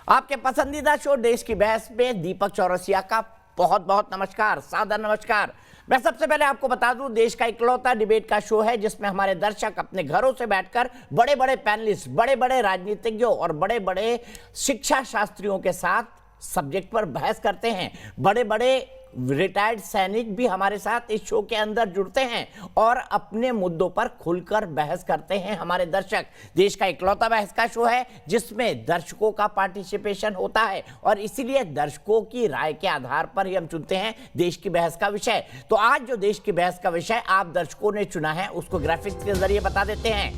आपके पसंदीदा शो देश की बहस में दीपक चौरसिया का बहुत बहुत नमस्कार, सादर नमस्कार। मैं सबसे पहले आपको बता दूं, देश का इकलौता डिबेट का शो है जिसमें हमारे दर्शक अपने घरों से बैठकर बड़े बड़े पैनलिस्ट, बड़े बड़े राजनीतिज्ञों और बड़े बड़े शिक्षा शास्त्रियों के साथ सब्जेक्ट पर बहस करते हैं। बड़े बड़े रिटायर्ड सैनिक भी हमारे साथ इस शो के अंदर जुड़ते हैं और अपने मुद्दों पर खुलकर बहस करते हैं हमारे दर्शक। देश का इकलौता बहस का शो है जिसमें दर्शकों का पार्टिसिपेशन होता है और इसीलिए दर्शकों की राय के आधार पर ही हम चुनते हैं देश की बहस का विषय। तो आज जो देश की बहस का विषय आप दर्शकों ने चुना है उसको ग्राफिक्स के जरिए बता देते हैं।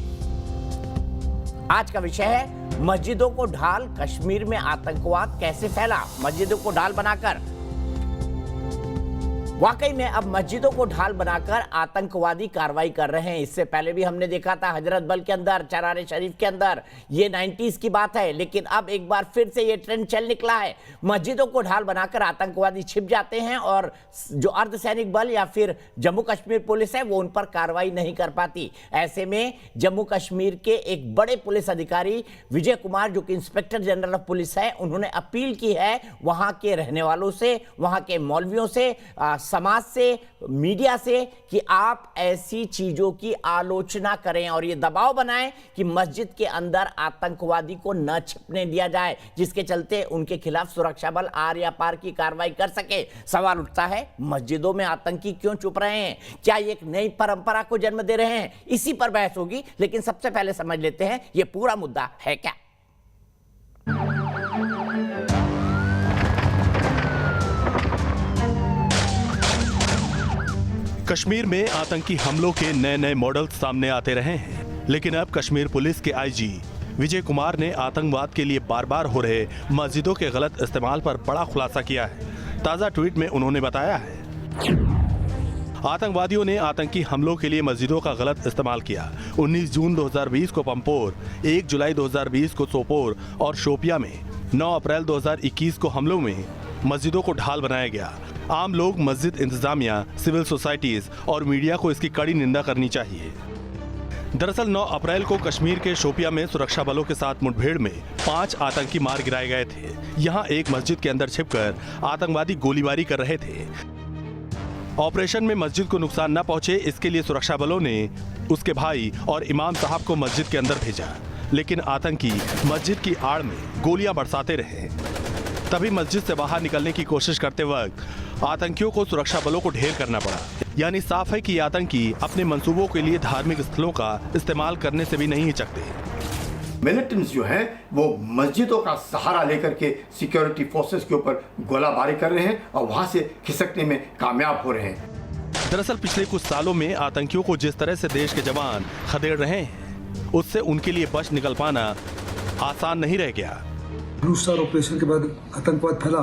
आज का विषय है मस्जिदों को ढाल, कश्मीर में आतंकवाद कैसे फैला। मस्जिदों को ढाल बनाकर, वाकई में अब मस्जिदों को ढाल बनाकर आतंकवादी कार्रवाई कर रहे हैं। इससे पहले भी हमने देखा था हजरत बल के अंदर, चरार शरीफ के अंदर, ये 90s की बात है, लेकिन अब एक बार फिर से ये ट्रेंड चल निकला है। मस्जिदों को ढाल बनाकर आतंकवादी छिप जाते हैं और जो अर्धसैनिक बल या फिर जम्मू कश्मीर पुलिस है वो उन पर कार्रवाई नहीं कर पाती। ऐसे में जम्मू कश्मीर के एक बड़े पुलिस अधिकारी विजय कुमार, जो कि इंस्पेक्टर जनरल ऑफ पुलिस है, उन्होंने अपील की है वहां के रहने वालों से, वहां के मौलवियों से, समाज से, मीडिया से कि आप ऐसी चीजों की आलोचना करें और ये दबाव बनाएं कि मस्जिद के अंदर आतंकवादी को न छिपने दिया जाए, जिसके चलते उनके खिलाफ सुरक्षा बल आर या पार की कार्रवाई कर सके। सवाल उठता है, मस्जिदों में आतंकी क्यों छुप रहे हैं? क्या ये एक नई परंपरा को जन्म दे रहे हैं? इसी पर बहस होगी, लेकिन सबसे पहले समझ लेते हैं ये पूरा मुद्दा है क्या। कश्मीर में आतंकी हमलों के नए नए मॉडल सामने आते रहे हैं, लेकिन अब कश्मीर पुलिस के आईजी विजय कुमार ने आतंकवाद के लिए बार बार हो रहे मस्जिदों के गलत इस्तेमाल पर बड़ा खुलासा किया है। ताजा ट्वीट में उन्होंने बताया है, आतंकवादियों ने आतंकी हमलों के लिए मस्जिदों का गलत इस्तेमाल किया। 19 जून 2020 को पंपोर, 1 जुलाई 2020 को सोपोर और शोपिया में, 9 अप्रैल 2021 को हमलों में मस्जिदों को ढाल बनाया गया। आम लोग, मस्जिद इंतजामिया, सिविल सोसाइटीज और मीडिया को इसकी कड़ी निंदा करनी चाहिए। दरअसल 9 अप्रैल को कश्मीर के शोपिया में सुरक्षा बलों के साथ मुठभेड़ में 5 आतंकी मार गिराए गए थे। यहां एक मस्जिद के अंदर छिपकर आतंकवादी गोलीबारी कर रहे थे। ऑपरेशन में मस्जिद को नुकसान न पहुंचे, इसके लिए सुरक्षा बलों ने उसके भाई और इमाम साहब को मस्जिद के अंदर भेजा, लेकिन आतंकी मस्जिद की आड़ में गोलियां बरसाते रहे। तभी मस्जिद से बाहर निकलने की कोशिश करते वक्त आतंकियों को सुरक्षा बलों को ढेर करना पड़ा। यानी साफ है कि आतंकी अपने मंसूबों के लिए धार्मिक स्थलों का इस्तेमाल करने से भी नहीं हिचकते। मिलिटेंट्स जो हैं वो मस्जिदों का सहारा लेकर के सिक्योरिटी फोर्सेस के ऊपर गोलाबारी कर रहे हैं और वहां से खिसकने में कामयाब हो रहे हैं। दरअसल पिछले कुछ सालों में आतंकियों को जिस तरह से देश के जवान खदेड़ रहे हैं, उससे उनके लिए बच निकल पाना आसान नहीं रह गया। ब्लू स्टार ऑपरेशन के बाद आतंकवाद फैला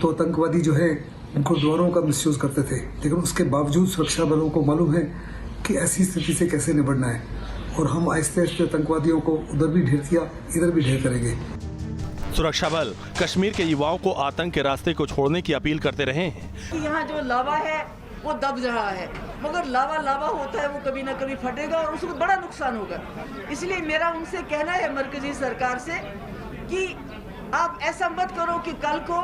तो आतंकवादी जो है गुरुद्वारों का मिसयूज करते थे, लेकिन उसके बावजूद सुरक्षा बलों को मालूम है कि ऐसी स्थिति से कैसे निपटना है और हम आहिस्ते आहिस्ते आतंकवादियों को उधर भी ढेर किया, इधर भी ढेर करेंगे। सुरक्षा बल कश्मीर के युवाओं को आतंक के रास्ते को छोड़ने की अपील करते रहे हैं। यहाँ जो लावा है वो दब रहा है, मगर लावा लावा होता है, वो कभी ना कभी फटेगा और उसको बड़ा नुकसान होगा। इसलिए मेरा उनसे कहना है मरकजी सरकार से कि आप ऐसा मत करो कि कल को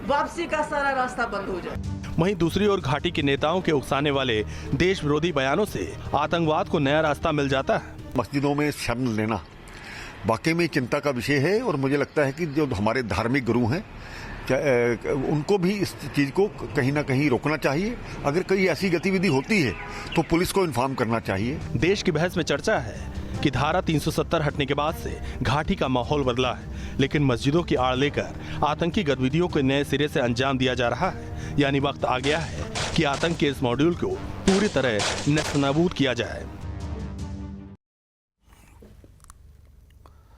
वापसी का सारा रास्ता बंद हो जाए। वहीं दूसरी ओर घाटी के नेताओं के उकसाने वाले देश विरोधी बयानों से आतंकवाद को नया रास्ता मिल जाता है। मस्जिदों में शरण लेना वाकई में चिंता का विषय है और मुझे लगता है कि जो हमारे धार्मिक गुरु हैं उनको भी इस चीज को कहीं ना कहीं रोकना चाहिए। अगर कोई ऐसी गतिविधि होती है तो पुलिस को इन्फॉर्म करना चाहिए। देश की बहस में चर्चा है कि धारा 370 हटने के बाद से घाटी का माहौल बदला है, लेकिन मस्जिदों की आड़ लेकर आतंकी गतिविधियों को नए सिरे से अंजाम दिया जा रहा है। यानी वक्त आ गया है कि आतंक के इस मॉड्यूल को पूरी तरह नेस्तनाबूद किया जाए।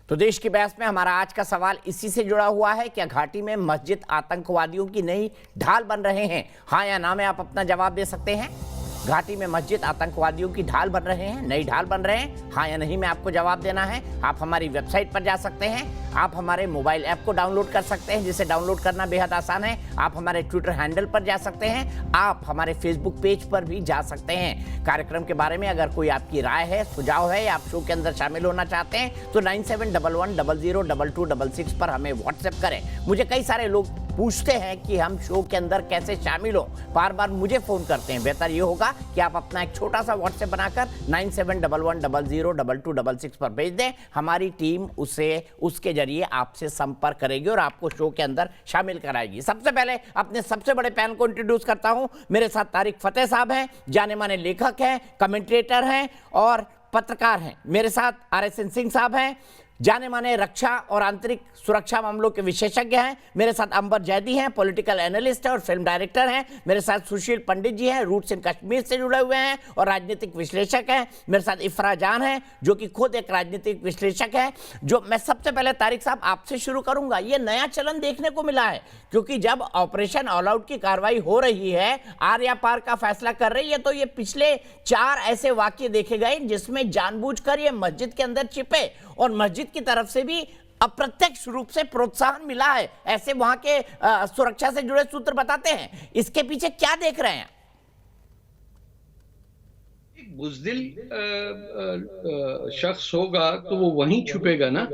तो देश की बहस में हमारा आज का सवाल इसी से जुड़ा हुआ है, क्या घाटी में मस्जिद आतंकवादियों की नई ढाल बन रहे हैं? हाँ या ना में आप अपना जवाब दे सकते हैं। घाटी में मस्जिद आतंकवादियों की ढाल बन रहे हैं, नई ढाल बन रहे हैं, हाँ या नहीं में आपको जवाब देना है। आप हमारी वेबसाइट पर जा सकते हैं, आप हमारे मोबाइल ऐप को डाउनलोड कर सकते हैं, जिसे डाउनलोड करना बेहद आसान है। आप हमारे ट्विटर हैंडल पर जा सकते हैं, आप हमारे फेसबुक पेज पर भी जा सकते हैं। कार्यक्रम के बारे में अगर कोई आपकी राय है, सुझाव है या आप शो के अंदर शामिल होना चाहते हैं तो 9711002266 पर हमें व्हाट्सएप करें। मुझे कई सारे लोग पूछते हैं कि हम शो के अंदर कैसे शामिल हो, बार बार मुझे फोन करते हैं। बेहतर ये होगा कि आप अपना एक छोटा सा व्हाट्सएप बनाकर 9711002266 पर भेज दें। हमारी टीम उसे उसके जरिए आपसे संपर्क करेगी और आपको शो के अंदर शामिल कराएगी। सबसे पहले अपने सबसे बड़े पैनल को इंट्रोड्यूस करता हूं। मेरे साथ तारिक फतेह साहब हैं, जाने माने लेखक हैं, कमेंटेटर हैं और पत्रकार हैं। मेरे साथ RSN सिंह साहब हैं, जाने माने रक्षा और आंतरिक सुरक्षा मामलों के विशेषज्ञ हैं। मेरे साथ अंबर जैदी हैं, पॉलिटिकल एनालिस्ट और फिल्म डायरेक्टर हैं। मेरे साथ सुशील पंडित जी हैं, रूट्स इन कश्मीर से जुड़े हुए हैं और राजनीतिक विश्लेषक हैं। मेरे साथ इफ्रा जान हैं, जो कि खुद एक राजनीतिक विश्लेषक है। जो मैं सबसे पहले तारिक साहब आपसे शुरू करूंगा, ये नया चलन देखने को मिला है, क्योंकि जब ऑपरेशन ऑल आउट की कार्रवाई हो रही है, आर या पार का फैसला कर रही है, तो ये पिछले 4 ऐसे वाक्य देखे गए जिसमें जानबूझकर ये मस्जिद के अंदर छिपे और मस्जिद की तरफ से भी अप्रत्यक्ष रूप से प्रोत्साहन मिला है, ऐसे वहां के सुरक्षा से जुड़े सूत्र बताते हैं। इसके पीछे क्या देख रहे हैं? एक बुज़दिल शख्स होगा तो वो वहीं छुपेगा ना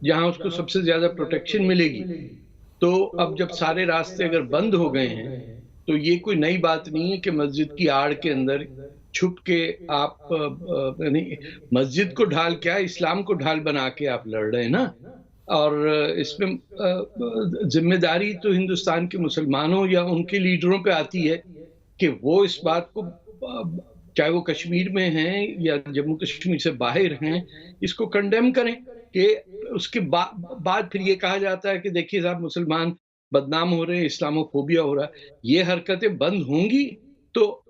जहां उसको सबसे ज्यादा प्रोटेक्शन मिलेगी। तो अब जब सारे रास्ते अगर बंद हो गए हैं तो ये कोई नई बात नहीं है कि मस्जिद की आड़ के अंदर छुप के आप मस्जिद को ढाल, क्या इस्लाम को ढाल बना के आप लड़ रहे हैं ना। और इसमें जिम्मेदारी तो हिंदुस्तान के मुसलमानों या उनके लीडरों पे आती है कि वो इस बात को, चाहे वो कश्मीर में हैं या जम्मू कश्मीर से बाहर हैं, इसको कंडेम करें। कि उसके बाद फिर ये कहा जाता है कि देखिए साहब मुसलमान बदनाम हो रहे हैं, इस्लामोफोबिया हो रहा है। ये हरकतें बंद होंगी तो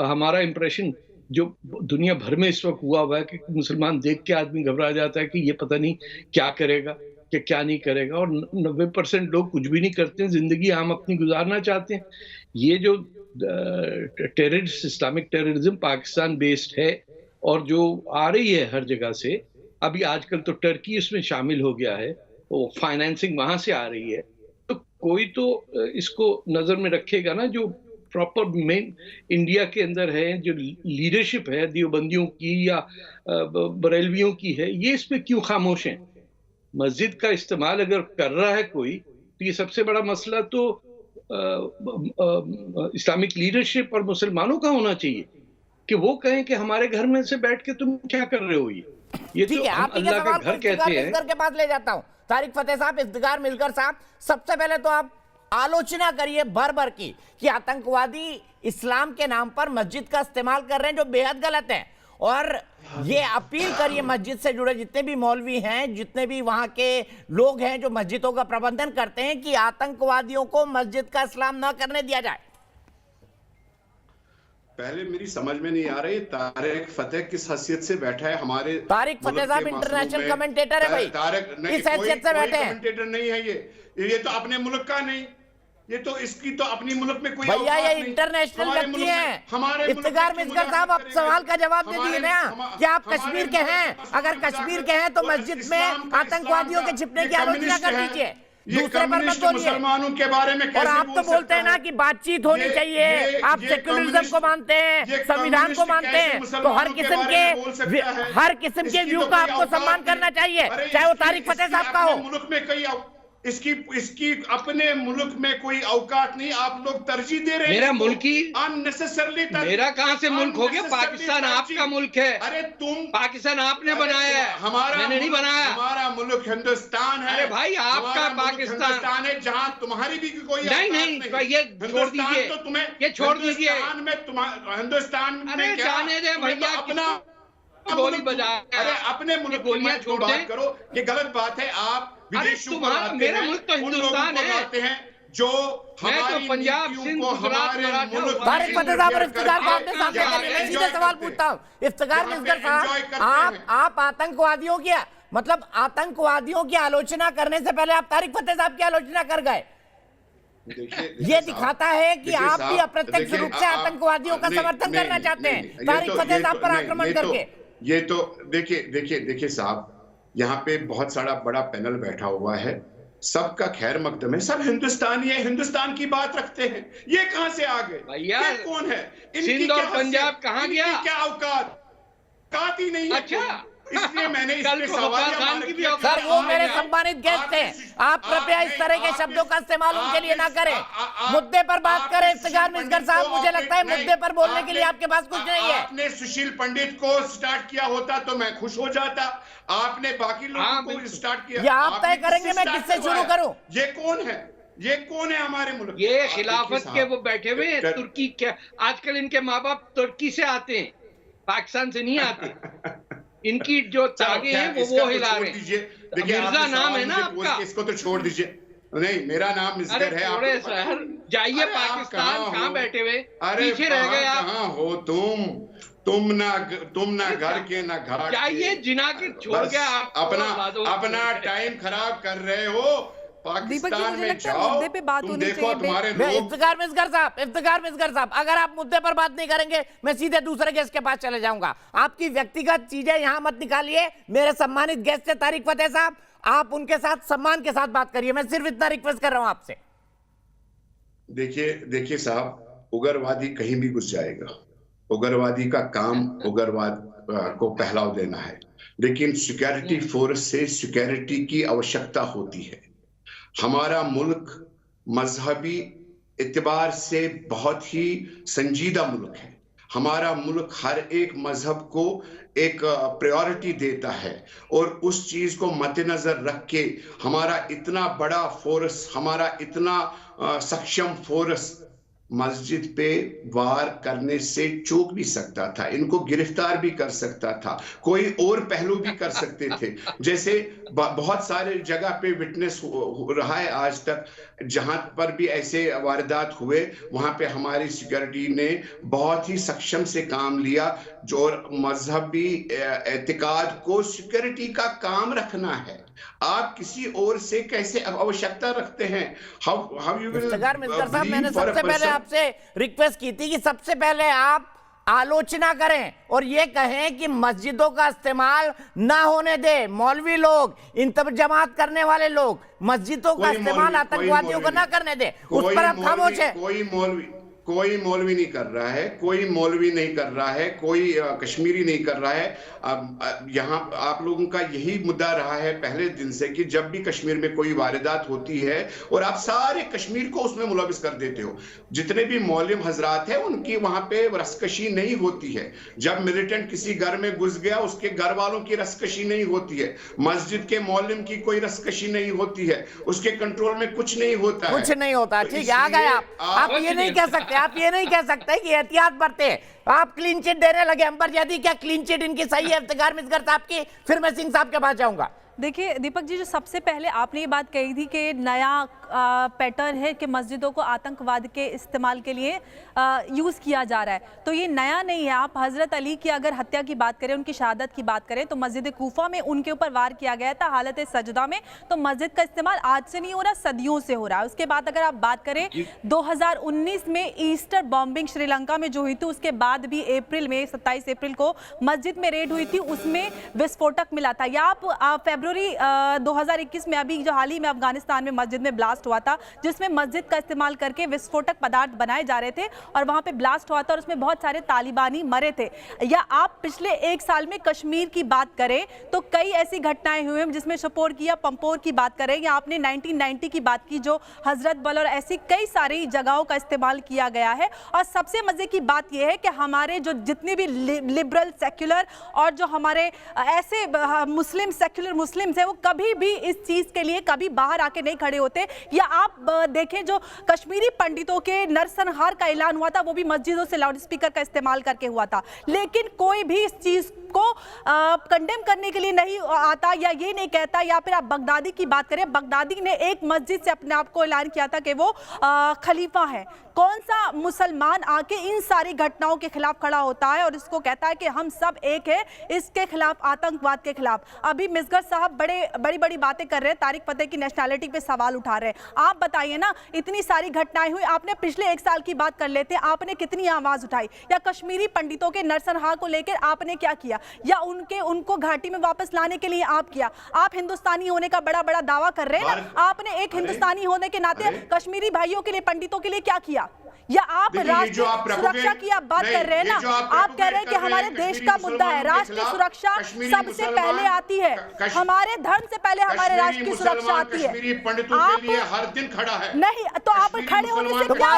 हमारा इंप्रेशन जो दुनिया भर में इस वक्त हुआ है कि मुसलमान देख के आदमी घबरा जाता है कि ये पता नहीं क्या करेगा कि क्या नहीं करेगा, और 90% लोग कुछ भी नहीं करते हैं, जिंदगी आम अपनी गुजारना चाहते हैं। ये जो terrorist, Islamic terrorism Pakistan based है और जो आ रही है हर जगह से, अभी आजकल तो टर्की इसमें शामिल हो गया है, वो फाइनेंसिंग वहां से आ रही है। तो कोई तो इसको नजर में रखेगा ना, जो प्रॉपर मेन इंडिया के अंदर है, जो लीडरशिप है देवबंदियों की या बरेलवियों की है, ये इस पे क्यों खामोश हैं? मस्जिद का इस्तेमाल अगर कर रहा है कोई, तो ये सबसे बड़ा मसला तो इस्लामिक लीडरशिप और मुसलमानों का होना चाहिए कि वो कहें कि हमारे घर में से बैठ के तुम क्या कर रहे हो। ये तो हम अल्लाह का घर कहते हैं। के पास ले जाता हूं तारिक फतेह साहब, इफ्तिखार मिलकर साहब, सबसे पहले तो आप आलोचना करिए भर भर की कि आतंकवादी इस्लाम के नाम पर मस्जिद का इस्तेमाल कर रहे हैं, जो बेहद गलत है। और ये अपील करिए मस्जिद से जुड़े जितने भी मौलवी हैं, जितने भी वहां के लोग हैं जो मस्जिदों का प्रबंधन करते हैं, कि आतंकवादियों को मस्जिद का इस्लाम न करने दिया जाए। पहले मेरी समझ में नहीं आ रही तारिक फतेह किस हैसियत से बैठा है हमारे। तारिक फतेह साहब इंटरनेशनल कमेंटेटर है भाई, किस हैसियत से बैठे हैं? कमेंटेटर नहीं है ये तो अपने मुल्क का नहीं, ये तो इसकी तो अपनी मुल्क में कोई भैया ये इंटरनेशनल व्यक्ति हैं। इफ्तिखार मिस्कर साहब, आप सवाल का जवाब दे दिए ना कि आप कश्मीर के हैं, अगर कश्मीर के हैं तो मस्जिद में आतंकवादियों के छिपने की आलोचना कर दीजिए, दूसरे पर मत बोलिए। मुसलमानों के बारे में और आप तो बोलते हैं ना कि बातचीत होनी चाहिए, आप सेक्युलरिज्म को मानते हैं, संविधान को मानते हैं, तो हर किस्म के व्यू का आपको सम्मान करना चाहिए, चाहे वो तारिक फतेह साहब का हो। मुल्क में कई इसकी अपने मुल्क में कोई औकात नहीं, आप लोग तरजीह दे रहे हैं। मेरा मुल्क ही अननेसेसरली, मेरा कहां से मुल्क हो गया? पाकिस्तान आपका मुल्क है। अरे तुम, पाकिस्तान आपने बनाया है, मैंने नहीं बनाया। हमारा मुल्क हिंदुस्तान है। अरे भाई आपका पाकिस्तान है, जहां तुम्हारी भी कोई नहीं, ये छोड़ दीजिए, तो तुम्हें ये छोड़ दीजिए। हिंदुस्तान में जाने दे भैया, अपना गोली बजा, अरे अपने मुल्क गोलियां छोड़ बात करो, ये गलत बात है। आप विदेशों को मेरा मुल्क तो हिंदुस्तान है, जो मैं तो पंजाब, सिंध, गुजरात, तारिक फतेह साहब इफ्तिखार को आपने सामने कर लिया। मैं सीधे सवाल पूछता हूँ, इफ्तिखार मिस्कर साहब, आप आतंकवादियों की, मतलब आतंकवादियों की आलोचना करने से पहले आप तारिक फतेह साहब की आलोचना कर गए। ये दिखाता है कि आप भी अप्रत्यक्ष रूप से आतंकवादियों का समर्थन करना चाहते हैं तारिक फतेह साहब पर आक्रमण करके। ये तो देखिए साहब, यहाँ पे बहुत सारा बड़ा पैनल बैठा हुआ है, सबका खैर मकदम है, सब हिंदुस्तानी है, हिंदुस्तान की बात रखते हैं। ये कहां से आ गए? भैया ये कौन है? सिंध और पंजाब कहां गया? क्या औकात ही नहीं है। अच्छा, इसलिए मैंने इस पे सवाल किया। सर वो मेरे सम्मानित गेस्ट हैं, आप कृपया इस तरह के शब्दों का इस्तेमाल उनके लिए ना करें। मुद्दे पर बात करें इफ्तिखार मिसगर साहब, मुझे लगता है मुद्दे पर बोलने के लिए आपके पास कुछ नहीं है। आपने सुशील पंडित को स्टार्ट किया होता तो मैं खुश हो जाता, आपने बाकी लोगों को स्टार्ट किया। ये आप तय करेंगे मैं किससे शुरू करूं? ये कौन है? ये कौन है हमारे मुल्क? ये खिलाफत के वो बैठे हुए हैं तुर्की के। आजकल इनके माँ बाप तुर्की से आते हैं, पाकिस्तान से नहीं आते। इनकी जो तागे हैं वो हिला रहे हैं। मिर्जा नाम है ना आपका? इसको तो छोड़ दीजिए। नहीं, मेरा नाम मिस्टर है। थोड़े शहर जाइए पाकिस्तान, कहाँ बैठे हुए? पीछे रह गए आप। कहाँ हो तुम ना घर के ना घाट। जाइए जिना के छोड़ गया आप, अपना टाइम खराब कर रहे हो। पाकिस्तान में जाओ, तुम देखो तुम्हारे इफ्तिखार मिसगर साहब, अगर आप मुद्दे पर बात नहीं करेंगे मैं सीधे दूसरे गेस्ट के पास चले जाऊंगा। आपकी व्यक्तिगत चीजें यहां मत निकालिए। मेरे सम्मानित गेस्ट है तारिक फतेह साहब, आप उनके साथ सम्मान के साथ बात करिए। मैं सिर्फ इतना रिक्वेस्ट कर रहा हूं आपसे। देखिए साहब, उग्रवादी कहीं भी घुस जाएगा। उग्रवादी का काम उग्रवाद को फैलाव देना है, लेकिन सिक्योरिटी फोर्स से सिक्योरिटी की आवश्यकता होती है। हमारा मुल्क मजहबी एतबार से बहुत ही संजीदा मुल्क है। हमारा मुल्क हर एक मजहब को एक प्रायोरिटी देता है, और उस चीज को मद्देनजर रख के हमारा इतना बड़ा फोर्स, हमारा इतना सक्षम फोर्स मस्जिद पे वार करने से चूक भी सकता था, इनको गिरफ्तार भी कर सकता था, कोई और पहलू भी कर सकते थे। जैसे बहुत सारे जगह पे विटनेस हो रहा है आज तक, जहां पर भी ऐसे वारदात हुए वहां पे हमारी सिक्योरिटी ने बहुत ही सक्षम से काम लिया। जो मजहबी एतिकाद को सिक्योरिटी का काम रखना है, आप किसी और से कैसे आवश्यकता रखते हैं? मिस्टर साहब, मैंने सबसे पहले आपसे रिक्वेस्ट की थी कि सबसे पहले आप आलोचना करें और ये कहें कि मस्जिदों का इस्तेमाल ना होने दे। मौलवी लोग, इंतजामात करने वाले लोग मस्जिदों का इस्तेमाल आतंकवादियों को ना करने दे, उस पर आप खामोश है। कोई मौलवी नहीं कर रहा है, कोई मौलवी नहीं कर रहा है, कोई कश्मीरी नहीं कर रहा है। यहाँ आप लोगों का यही मुद्दा रहा है पहले दिन से कि जब भी कश्मीर में कोई वारदात होती है और आप सारे कश्मीर को उसमें मुलविस कर देते हो। जितने भी मौलवी हजरात हैं उनकी वहां पे रसकशी नहीं होती है। जब मिलिटेंट किसी घर में घुस गया उसके घर वालों की रसकशी नहीं होती है। मस्जिद के मौलवी की कोई रसकशी नहीं होती है, उसके कंट्रोल में कुछ नहीं होता है, कुछ नहीं होता। ठीक है, आ गए आप ये नहीं कह सकते, आप ये नहीं कह सकते कि एहतियात बरते। आप क्लीन चिट देने लगे अंबर जैदी, क्या क्लीन चिट इनकी सही है इफ्तिखार मिसगर साहब की? फिर मैं सिंह साहब के पास जाऊंगा। देखिए दीपक जी, जो सबसे पहले आपने ये बात कही थी कि नया पैटर्न है कि मस्जिदों को आतंकवाद के इस्तेमाल के लिए यूज़ किया जा रहा है, तो ये नया नहीं है। आप हज़रत अली की अगर हत्या की बात करें, उनकी शहादत की बात करें, तो मस्जिद कूफा में उनके ऊपर वार किया गया था हालत सजदा में। तो मस्जिद का इस्तेमाल आज से नहीं हो रहा, सदियों से हो रहा है। उसके बाद अगर आप बात करें 2019 में ईस्टर बॉम्बिंग श्रीलंका में जो हुई थी, उसके बाद भी अप्रैल में 27 अप्रैल को मस्जिद में रेड हुई थी, उसमें विस्फोटक मिला था। या आप फरवरी 2021 में अभी जो हाल ही में अफगानिस्तान में मस्जिद में ब्लास्ट हुआ था, जिसमें मस्जिद का इस्तेमाल करके विस्फोटक पदार्थ बनाए जा रहे थे और वहां पे ब्लास्ट हुआ था और उसमें बहुत सारे तालिबानी मरे थे। या आप पिछले एक साल में कश्मीर की बात करें तो कई ऐसी घटनाएं हुई हैं, जिसमें शोपोर की या पंपोर की बात करें, या आपने 1990 की बात की जो हजरत बल, और ऐसी कई सारी जगहों का इस्तेमाल किया गया है। और सबसे मजे की बात यह है कि हमारे जो जितने भी लिबरल सेक्युलर और जो हमारे ऐसे मुस्लिम सेक्युलर मुस्लिम्स हैं, वो कभी भी इस चीज के लिए कभी बाहर आके नहीं खड़े होते। या आप देखें जो कश्मीरी पंडितों के नरसंहार का ऐलान हुआ था, वो भी मस्जिदों से लाउड स्पीकर का इस्तेमाल करके हुआ था, लेकिन कोई भी इस चीज को कंडेम करने के लिए नहीं आता या ये नहीं कहता। या फिर आप बगदादी की बात करें, बगदादी ने एक मस्जिद से अपने आप को ऐलान किया था कि वो खलीफा है। कौन सा मुसलमान आके इन सारी घटनाओं के खिलाफ खड़ा होता है और इसको कहता है कि हम सब एक है, इसके खिलाफ, आतंकवाद के खिलाफ? अभी मिसगर साहब साहब बड़ी बड़ी बातें कर रहे हैं, तारिक फतेह की नेशनैलिटी पे सवाल उठा रहे हैं। आप बताइए ना, इतनी सारी घटनाएं हुई, आपने पिछले 1 साल की बात कर लेते हैं, आपने कितनी आवाज उठाई, या कश्मीरी पंडितों के नरसंहार को लेकर आपने क्या किया, या उनको घाटी में वापस लाने के लिए आप किया? आप हिंदुस्तानी होने का बड़ा बड़ा दावा कर रहे हैं ना, आपने एक हिंदुस्तानी होने के नाते कश्मीरी भाइयों के लिए, पंडितों के लिए क्या किया? या आप राष्ट्रीय सुरक्षा की आप बात कर रहे हैं ना, आप कह रहे हैं कि हमारे देश का मुद्दा है, राष्ट्रीय सुरक्षा सबसे पहले आती है, हमारे धर्म से पहले हमारे राष्ट्र की सुरक्षा आती है। आप हर दिन खड़ा है नहीं, तो आप खड़े होने से क्या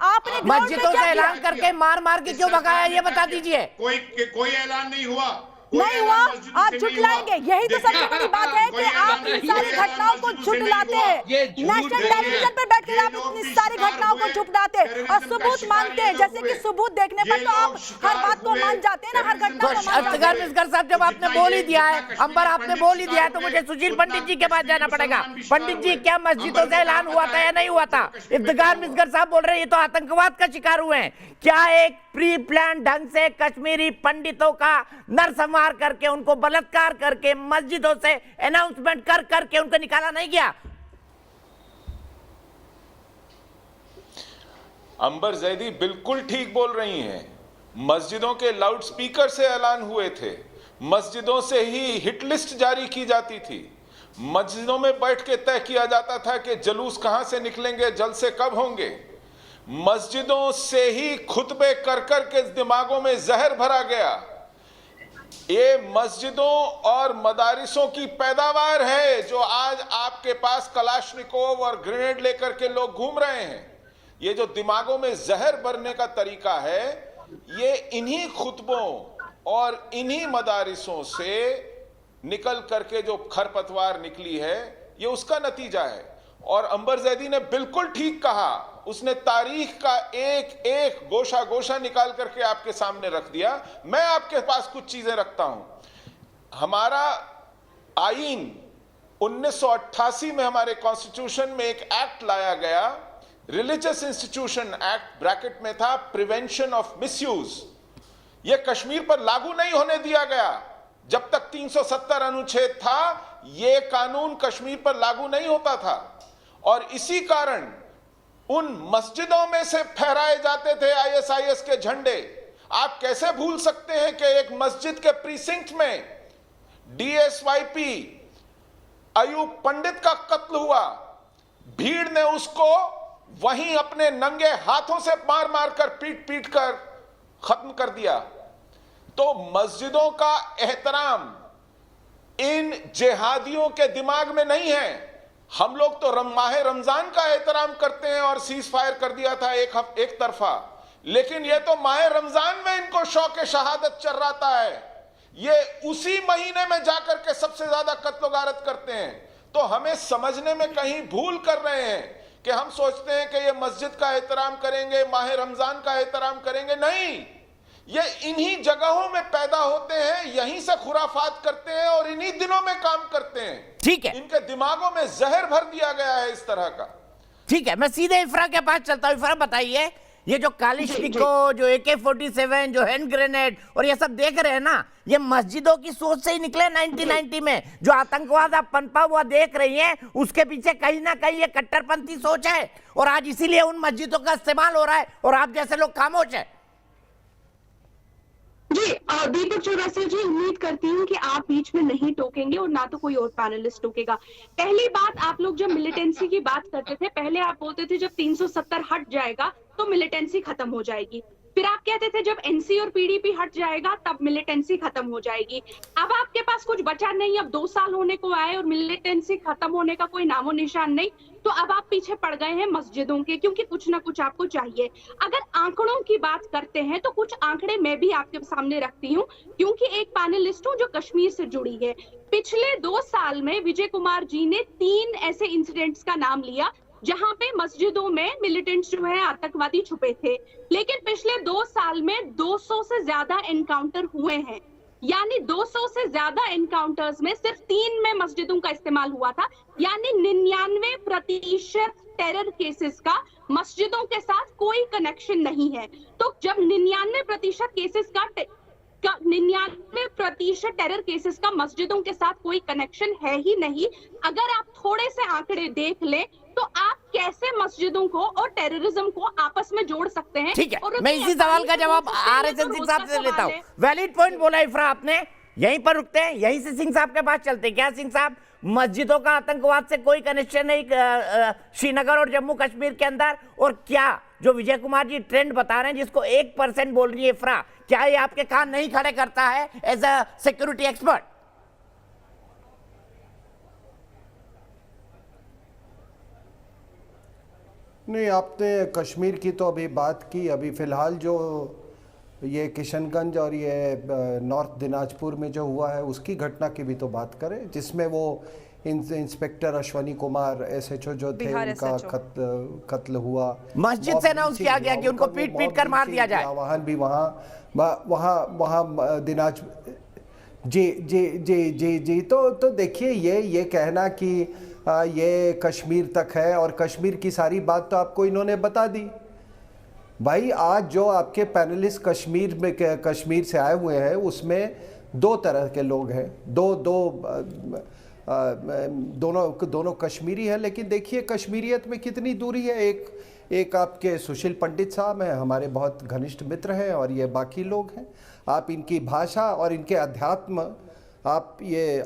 आपने मस्जिदों से ऐलान करके मार के क्यों भगाया, ये बता दीजिए। कोई ऐलान नहीं हुआ, नहीं हुआ, आप झुटलाएंगे। यही तो सबसे बड़ी बात है कि आप इन सारी घटनाओं को झुटलाते हैं। नेशनल टेलीविजन पर बैठकर आप इतनी सारी घटनाओं को झुटलाते हैं और सबूत मांगते हैं, जैसे कि सबूत देखने पर तो आप हर बात को मान जाते हैं ना, हर घटना को मान जाते हैं। मिस्कर साहब, जब आपने बोल ही दिया है, अंबर आपने बोल ही दिया है, तो मुझे सुशील पंडित जी के पास जाना पड़ेगा। पंडित जी, क्या मस्जिदों से ऐलान हुआ था या नहीं हुआ था? इफ्तिखार मिस्कर साहब बोल रहे हैं ये तो आतंकवाद का शिकार हुए हैं। क्या एक प्री प्लान ढंग से कश्मीरी पंडितों का नरसंहार करके, उनको बलात्कार करके, मस्जिदों से अनाउंसमेंट करके उनको निकाला नहीं गया? अंबर जैदी बिल्कुल ठीक बोल रही हैं। मस्जिदों के लाउडस्पीकर से ऐलान हुए थे, मस्जिदों से ही हिट लिस्ट जारी की जाती थी, मस्जिदों में बैठ के तय किया जाता था कि जुलूस कहां से निकलेंगे, जलसे कब होंगे। मस्जिदों से ही खुतबे कर के दिमागों में जहर भरा गया। ये मस्जिदों और मदारिसों की पैदावार है जो आज आपके पास कलाशनिकोव और ग्रेनेड लेकर के लोग घूम रहे हैं। ये जो दिमागों में जहर भरने का तरीका है, ये इन्हीं खुतबों और इन्हीं मदारिसों से निकल करके जो खरपतवार निकली है, ये उसका नतीजा है। और अंबर जैदी ने बिल्कुल ठीक कहा, उसने तारीख का एक गोशा निकाल करके आपके सामने रख दिया। मैं आपके पास कुछ चीजें रखता हूं। हमारा आईन 1988 में हमारे कॉन्स्टिट्यूशन में एक एक्ट लाया गया, रिलीजियस इंस्टीट्यूशन एक्ट, ब्रैकेट में था प्रिवेंशन ऑफ मिसयूज। यह कश्मीर पर लागू नहीं होने दिया गया। जब तक 370 अनुच्छेद था, यह कानून कश्मीर पर लागू नहीं होता था। और इसी कारण उन मस्जिदों में से फहराए जाते थे आईएसआईएस के झंडे। आप कैसे भूल सकते हैं कि एक मस्जिद के प्रीसिंक्ट में डीएसवाईपी अयूब पंडित का कत्ल हुआ, भीड़ ने उसको वहीं अपने नंगे हाथों से मार कर पीट कर खत्म कर दिया। तो मस्जिदों का एहतराम इन जिहादियों के दिमाग में नहीं है। हम लोग तो माह रमजान का एहतराम करते हैं और सीज फायर कर दिया था एक तरफा, लेकिन ये तो माह रमजान में इनको शौक शहादत चर्राता है। ये उसी महीने में जाकर के सबसे ज्यादा कत्ल गारत करते हैं। तो हमें समझने में कहीं भूल कर रहे हैं कि हम सोचते हैं कि ये मस्जिद का एहतराम करेंगे, माह रमजान का एहतराम करेंगे। नहीं, ये इन्हीं जगहों में पैदा होते हैं, यहीं से खुराफात करते हैं और इन्हीं दिनों में काम करते हैं। ठीक है, इनके दिमागों में जहर भर दिया गया है इस तरह का। ठीक है, मैं सीधे इफ्रा के पास चलता हूं। इफ्रा बताइए, ये जो कालिशनिकोव, जो AK-47, जो हैंड ग्रेनेड और ये सब देख रहे हैं ना, ये मस्जिदों की सोच से ही निकले। 1990 में जो आतंकवाद आप पनपा हुआ देख रही हैं, उसके पीछे कहीं ना कहीं ये कट्टरपंथी सोच है और आज इसीलिए उन मस्जिदों का इस्तेमाल हो रहा है और आप जैसे लोग खामोश है। जी दीपक चौरसिया जी, उम्मीद करती हूँ कि आप बीच में नहीं टोकेंगे और ना तो कोई और पैनलिस्ट टोकेगा। पहली बात, आप लोग जब मिलिटेंसी की बात करते थे, पहले आप बोलते थे जब 370 हट जाएगा तो मिलिटेंसी खत्म हो जाएगी। फिर आप कहते थे जब एनसी और पीडीपी हट जाएगा तब मिलिटेंसी खत्म हो जाएगी। अब आपके पास कुछ बचा नहीं, अब 2 साल होने को आए और मिलिटेंसी खत्म होने का कोई नामो निशान नहीं। तो अब आप पीछे पड़ गए हैं मस्जिदों के, क्योंकि कुछ ना कुछ आपको चाहिए। अगर आंकड़ों की बात करते हैं तो कुछ आंकड़े मैं भी आपके सामने रखती हूँ, क्योंकि एक पैनलिस्ट हूँ जो कश्मीर से जुड़ी है। पिछले 2 साल में विजय कुमार जी ने 3 ऐसे इंसिडेंट्स का नाम लिया जहां पे मस्जिदों में मिलिटेंट्स जो है आतंकवादी छुपे थे। लेकिन पिछले 2 साल में 200 से ज्यादा एनकाउंटर हुए हैं, यानी 200 से ज्यादा एनकाउंटर्स में सिर्फ 3 में मस्जिदों का इस्तेमाल हुआ था। यानी 99% टेरर केसेस का मस्जिदों के साथ कोई कनेक्शन नहीं है। तो जब 99% केसेस का 99% टेरर केसेस का मस्जिदों के साथ कोई कनेक्शन है ही नहीं। अगर आप थोड़े से आंकड़े देख लें तो आप कैसे मस्जिदों को और टेररिज्म को आपस में जोड़ सकते हैं। ठीक है, मैं इसी सवाल का जवाब आरएसएन सिंह साहब से लेता हूँ। वैलिड पॉइंट बोला इफ्रा आपने, यहीं पर रुकते हैं, यहीं से सिंह साहब के पास चलते हैं। क्या सिंह साहब, मस्जिदों का आतंकवाद से कोई कनेक्शन नहीं श्रीनगर और जम्मू कश्मीर के अंदर? और क्या जो विजय कुमार जी ट्रेंड बता रहे हैं, जिसको 1% बोल रही है इफ्रा, क्या ये आपके कान नहीं खड़े करता है एज अ सिक्योरिटी एक्सपर्ट? नहीं, आपने कश्मीर की तो अभी बात की। अभी फ़िलहाल जो ये किशनगंज और ये नॉर्थ दिनाजपुर में जो हुआ है उसकी घटना की भी तो बात करें, जिसमें वो इंस्पेक्टर अश्वनी कुमार SHO जो थे उनका कत्ल हुआ। मस्जिद से अनाउंस किया गया कि उनको पीट पीट कर मार दिया जाए। वाहन भी वहाँ दिनाज जी तो देखिए, ये कहना कि ये कश्मीर तक है और कश्मीर की सारी बात तो आपको इन्होंने बता दी। भाई आज जो आपके पैनलिस्ट कश्मीर से आए हुए हैं उसमें दो तरह के लोग हैं, दोनों कश्मीरी हैं। लेकिन देखिए कश्मीरियत में कितनी दूरी है। एक आपके सुशील पंडित साहब हैं, हमारे बहुत घनिष्ठ मित्र हैं, और ये बाकी लोग हैं। आप इनकी भाषा और इनके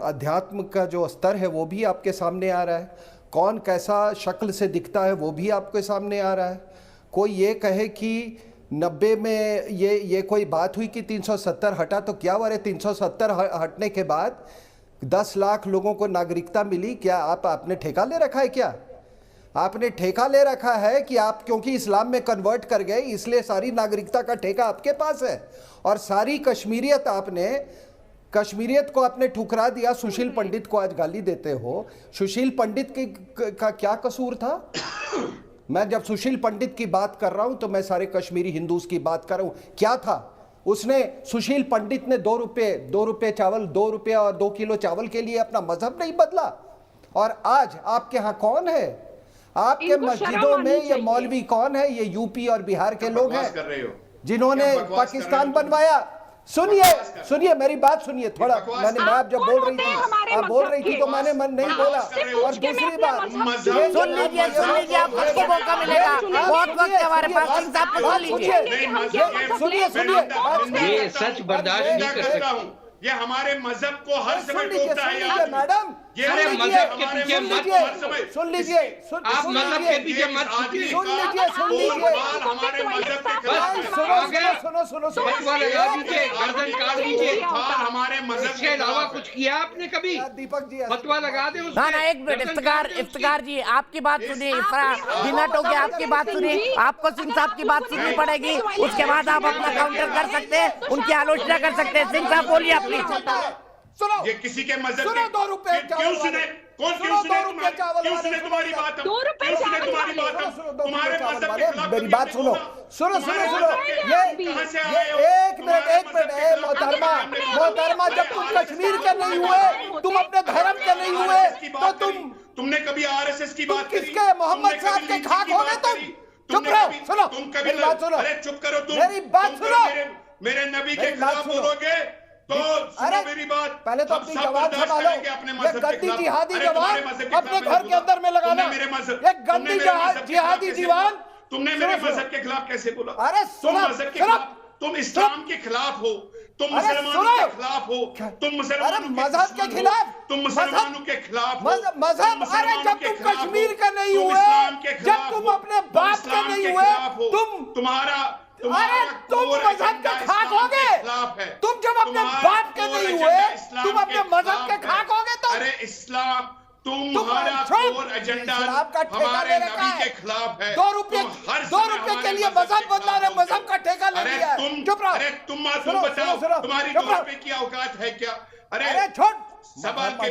अध्यात्म का जो स्तर है वो भी आपके सामने आ रहा है। कौन कैसा शक्ल से दिखता है वो भी आपके सामने आ रहा है। कोई ये कहे कि 90 में ये कोई बात हुई कि 370 हटा, तो क्या हुआ रे? 370 हटने के बाद 10 लाख लोगों को नागरिकता मिली। क्या आपने ठेका ले रखा है? क्या आपने ठेका ले रखा है कि आप क्योंकि इस्लाम में कन्वर्ट कर गए इसलिए सारी नागरिकता का ठेका आपके पास है, और सारी कश्मीरियत को आपने ठुकरा दिया। सुशील पंडित को आज गाली देते हो। सुशील पंडित का क्या कसूर था? मैं जब सुशील पंडित की बात कर रहा हूं तो मैं सारे कश्मीरी हिंदूज की बात कर रहा हूं। क्या था उसने? सुशील पंडित ने 2 रुपए चावल, 2 रुपये और 2 किलो चावल के लिए अपना मजहब नहीं बदला। और आज आपके यहाँ कौन है? आपके मस्जिदों में ये मौलवी कौन है? ये यूपी और बिहार के लोग हैं जिन्होंने पाकिस्तान बनवाया। सुनिए मेरी बात सुनिए थोड़ा। मैं आप जब बोल रही थी तो मैंने मन नहीं बोला। और दूसरी बात सुन लीजिए, आपको मौका मिलेगा, बहुत वक्त है हमारे पास। सिंह साहब को सुनिए। ये सच बर्दाश्त नहीं कर सकता। ये हमारे मजहब को हर समय टोकता है मैडम। ये मजहब के पीछे मत सुन लीजिए। आप मजहब के पीछे मत सुन लीजिए। हमारे मजहब के सुनो फतवा लगा दीजिए, गर्दन काट दीजिए। हमारे मजहब के अलावा कुछ किया आपने कभी? दीपक जी फतवा लगा दे। ना एक मिनट, इफ्तिकार जी आपकी बात सुनिए। बिना टोके आपकी बात सुनिए। आपको सिंह साहब की बात सुननी पड़ेगी, उसके बाद आप अपना काउंटर कर सकते हैं, उनकी आलोचना कर सकते हैं। सिंह साहब बोलिए अपनी। सुनो, ये किसी के मजहब सुनो, 2 रुपए क्यों सुने? कौन क्यों सुने तुम्हारी बात? क्यों सुने तुम्हारी बात? तुम्हारे मजहब के खिलाफ मेरी बात सुनो। ये एक मिनट मोहतरमा, जब तुम कश्मीर के नहीं हुए, तुम अपने धर्म के नहीं हुए, तो तुमने कभी RSS की बात किसके? मोहम्मद साहब के खाक हो गए तुम। चुप रहो। सुनो मेरी बात सुनो। अरे चुप करो तुम। मेरी बात सुनो। मेरे नबी के खिलाफ बोलोगे तो सुनो मेरी बात। पहले तो अपनी जवान संभालो। ये गद्दी जिहादी जवान अपने घर के अंदर में लगाना। ये गद्दी जिहादी जवान तुमने मेरे मजहब के खिलाफ कैसे बोला? अरे तुम मजहब के खिलाफ, तुम इस्लाम के खिलाफ हो, तुम मुसलमानों के खिलाफ हो, तुम मुसलमानों मजहब के खिलाफ, तुम मुसलमानों के खिलाफ मजहब। अरे जब तुम कश्मीर के नहीं हुए, जब तुम अपने बाप के नहीं हुए, तुम मजहब के खाक हो गए। तुम जब अपने बाप के नहीं हुए, तुम अपने मजहब के खाक हो गए। तो अरे इस्लाम तुम्हारा कोर एजेंडा हमारे नबी के खिलाफ है। 2 रुपए के लिए मजहब बदला रहे, मजहब का ठेका ले लिया। चुप रहो। अरे तुम बताओ तुम्हारी 2 रुपए की औकात है क्या? अरे छोड़ सवाल के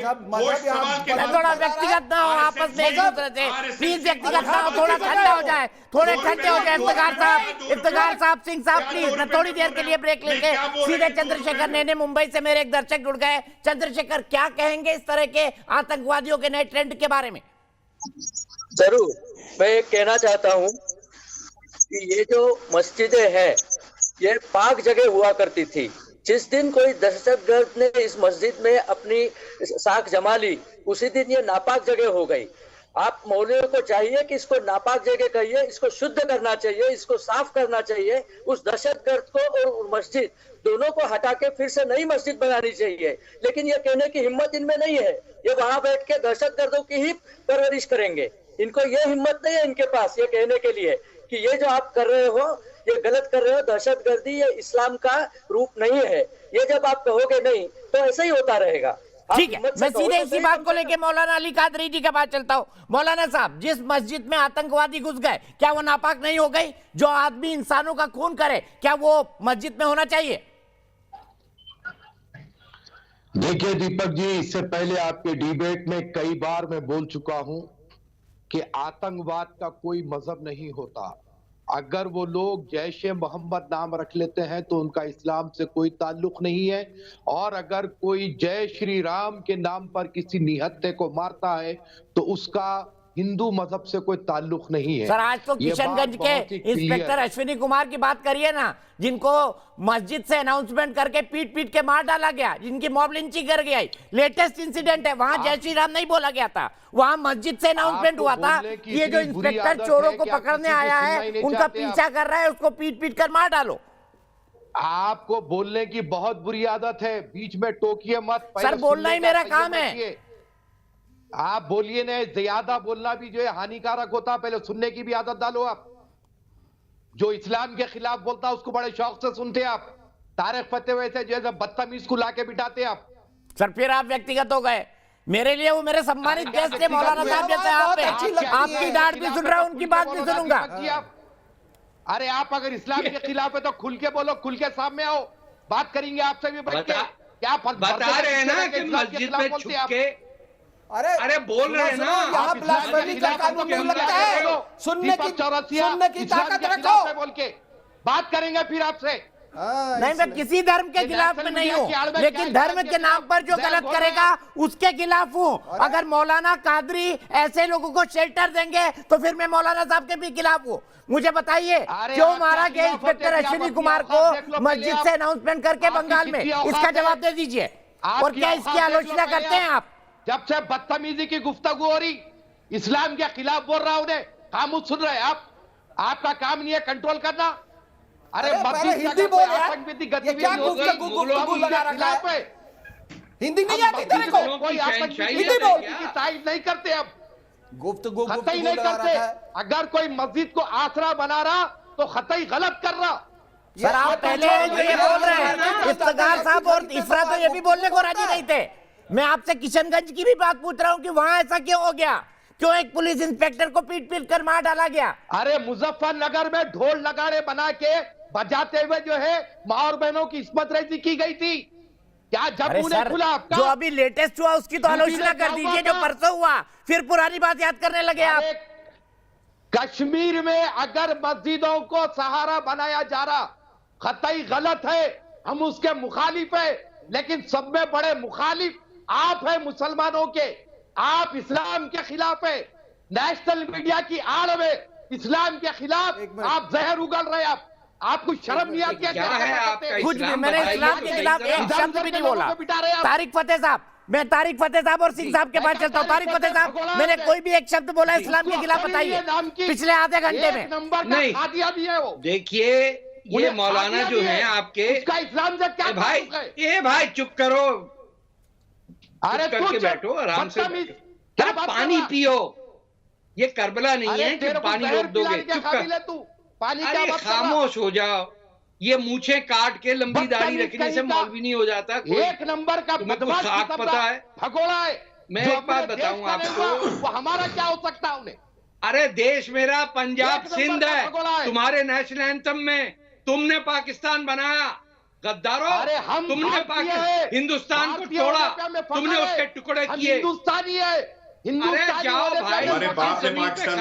थोड़ा व्यक्तिगत ना हो आपस में, एक दूसरे से प्लीज व्यक्तिगत ना हो, थोड़ा ठंडा हो जाए, थोड़े ठंडे हो जाए। इफ्तिकार साहब, सिंह साहब प्लीज, मैं थोड़ी देर के लिए ब्रेक लेके सीधे चंद्रशेखर नेने मुंबई से मेरे एक दर्शक जुड़ गए। चंद्रशेखर, क्या कहेंगे इस तरह के आतंकवादियों के नए ट्रेंड के बारे में? जरूर, मैं कहना चाहता हूँ कि ये जो मस्जिदें हैं ये पाक जगह हुआ करती थी। जिस दिन कोई दहशतगर्द ने इस मस्जिद में अपनी साख जमा ली, उसी दिन ये नापाक जगह हो गई। आप मौलवियों को चाहिए कि इसको नापाक जगह कहिए, इसको शुद्ध करना चाहिए, इसको साफ करना चाहिए। उस दहशतगर्द को और मस्जिद दोनों को हटा के फिर से नई मस्जिद बनानी चाहिए। लेकिन ये कहने की हिम्मत इनमें नहीं है। ये वहां बैठ के दहशतगर्दों की ही परवरिश करेंगे। इनको ये हिम्मत नहीं है इनके पास ये कहने के लिए कि ये जो आप कर रहे हो ये गलत कर रहे हो, दहशतगर्दी ये इस्लाम का रूप नहीं है। ये जब आप कहोगे नहीं तो ऐसे ही होता रहेगा। ठीक है, मैं सीधे इसी बात को लेके मौलाना अली कादरी जी के पास चलता हूँ। मौलाना साहब, जिस मस्जिद में आतंकवादी घुस गए, क्या वो नापाक नहीं हो गई? जो आदमी इंसानों का खून करे, क्या वो मस्जिद में होना चाहिए? देखिए दीपक जी, इससे पहले आपके डिबेट में कई बार मैं बोल चुका हूं कि आतंकवाद का कोई मजहब नहीं होता। अगर वो लोग जैश ए मोहम्मद नाम रख लेते हैं तो उनका इस्लाम से कोई ताल्लुक नहीं है, और अगर कोई जय श्री राम के नाम पर किसी निहत्थे को मारता है तो उसका हिंदू मजहब से कोई ताल्लुक नहीं है। सर, आज तो किशनगंज के इंस्पेक्टर अश्विनी कुमार की बात करिए ना, जिनको मस्जिद से अनाउंसमेंट करके पीट पीट के मार डाला गया, जिनकी मॉब लिंचिंग कर गई। लेटेस्ट इंसिडेंट है, वहां जय श्री राम नहीं बोला गया था, वहां मस्जिद से अनाउंसमेंट हुआ था। ये जो इंस्पेक्टर चोरों को पकड़ने आया है, उनका पीछा कर रहा है, उसको पीट पीट कर मार डालो। आपको बोलने की बहुत बुरी आदत है, बीच में टोकिए मत। सर, बोलना ही मेरा काम है। आप बोलिए ना, ज्यादा बोलना भी जो है हानिकारक होता है। पहले सुनने की भी आदत डालो। आप जो इस्लाम के खिलाफ बोलता है उसको बड़े शौक से सुनते आप। तारिक फतेह वैसे जो है बदतमीज को लाके बिठाते आप। सर, फिर आप व्यक्तिगत हो गए। मेरे लिए वो मेरे सम्मानित गेस्ट थे मौलाना साहब जैसे आप हैं। आपकी डांट भी सुन रहा हूं, उनकी बात भी सुनूंगा। अरे आप अगर इस्लाम के खिलाफ है तो खुल के बोलो, खुल के सामने आओ, बात करेंगे आपसे भी बैठ के। क्या बता रहे हैं ना कि मस्जिद में छुप के अरे बोल रहे हैं ना, यहाँ ब्लास्फेमी का कानून लगता है। सुनने की ताकत रखो, बोल के बात करेंगे फिर आपसे। नहीं, मैं किसी धर्म के खिलाफ में नहीं हूँ, लेकिन धर्म के नाम पर जो गलत करेगा उसके खिलाफ हूँ। अगर मौलाना कादरी ऐसे लोगों को शेल्टर देंगे तो फिर मैं मौलाना साहब के भी खिलाफ हूँ। मुझे बताइए, क्यों मारा गया इंस्पेक्टर अश्विनी कुमार को मस्जिद से अनाउंसमेंट करके बंगाल में? इसका जवाब दे दीजिए। और क्या इसकी आलोचना करते हैं आप? जब से बदतमीजी की गुफ्तगू हो रही, इस्लाम के खिलाफ बोल रहा उन्हें खामोश सुन रहे आप। आपका काम नहीं है कंट्रोल करना। अरे हिंदी बोल यार, ये क्या गुफ्तगू लगा रखा है? हिंदी नहीं आती तेरे को? कोई हिंदी बोल। तारीफ नहीं करते अब, गुफ्तगू नहीं करते। अगर कोई मस्जिद को आसरा बना रहा तो खतई गलत कर रहा। सर, आप पहले जो ये बोल रहे हैं, इफ्तिखार साहब और इफ्रा तो ये भी बोलने को राजी नहीं थे। मैं आपसे किशनगंज की भी बात पूछ रहा हूँ कि वहां ऐसा क्यों हो गया? क्यों एक पुलिस इंस्पेक्टर को पीट पीट कर मार डाला गया? अरे मुजफ्फरनगर में ढोल नगाड़े बना के बजाते हुए जो है माँ और बहनों की इस्मत रेजी की गई थी। क्या जब उन्हें खुला आपका? जो अभी लेटेस्ट हुआ उसकी तो आलोचना कर दीजिए, जो परसों हुआ। फिर पुरानी बात याद करने लगे आप। कश्मीर में अगर मस्जिदों को सहारा बनाया जा रहा, खतई गलत है, हम उसके मुखालिफ है। लेकिन सब में बड़े मुखालिफ आप है मुसलमानों के। आप इस्लाम के खिलाफ है। नेशनल मीडिया की आड़ में इस्लाम के खिलाफ आप जहर उगल रहे। आपको शर्म नहीं आती है? क्या है आपका? कुछ भी, मैंने इस्लाम के खिलाफ एक शब्द भी नहीं बोला। तारिक फतेह साहब, मैं तारिक फतेह साहब और सिंह साहब के पास चलता हूँ। तारिक फतेह साहब, मैंने कोई भी एक शब्द बोला इस्लाम के खिलाफ बताइए पिछले आधे घंटे में। नहीं, देखिए ये मौलाना जो है आपके, इस्लाम से क्या भाई, ये भाई चुप करो, अरे करके बैठो, आराम से क्या पानी पियो। ये करबला नहीं है कि पानी रोक दोगे। चुप कर, अरे खामोश हो जाओ। ये मूछे काट के लंबी दाढ़ी रखने से मौलवी नहीं हो जाता। एक नंबर का बदमाश पता है, भगोड़ा है। मैं एक बात बताऊं आपको, वो हमारा क्या हो सकता है उन्हें? अरे देश मेरा पंजाब सिंध है। तुम्हारे नेशनल एंथम में तुमने पाकिस्तान बनाया, गद्दारों। अरे हम तुमने हिंदुस्तान को तोड़ा, तुमने उसके टुकड़े किए। हिंदुस्तानी है। अरे जाओ भाई, हमारे बाप ने पाकिस्तान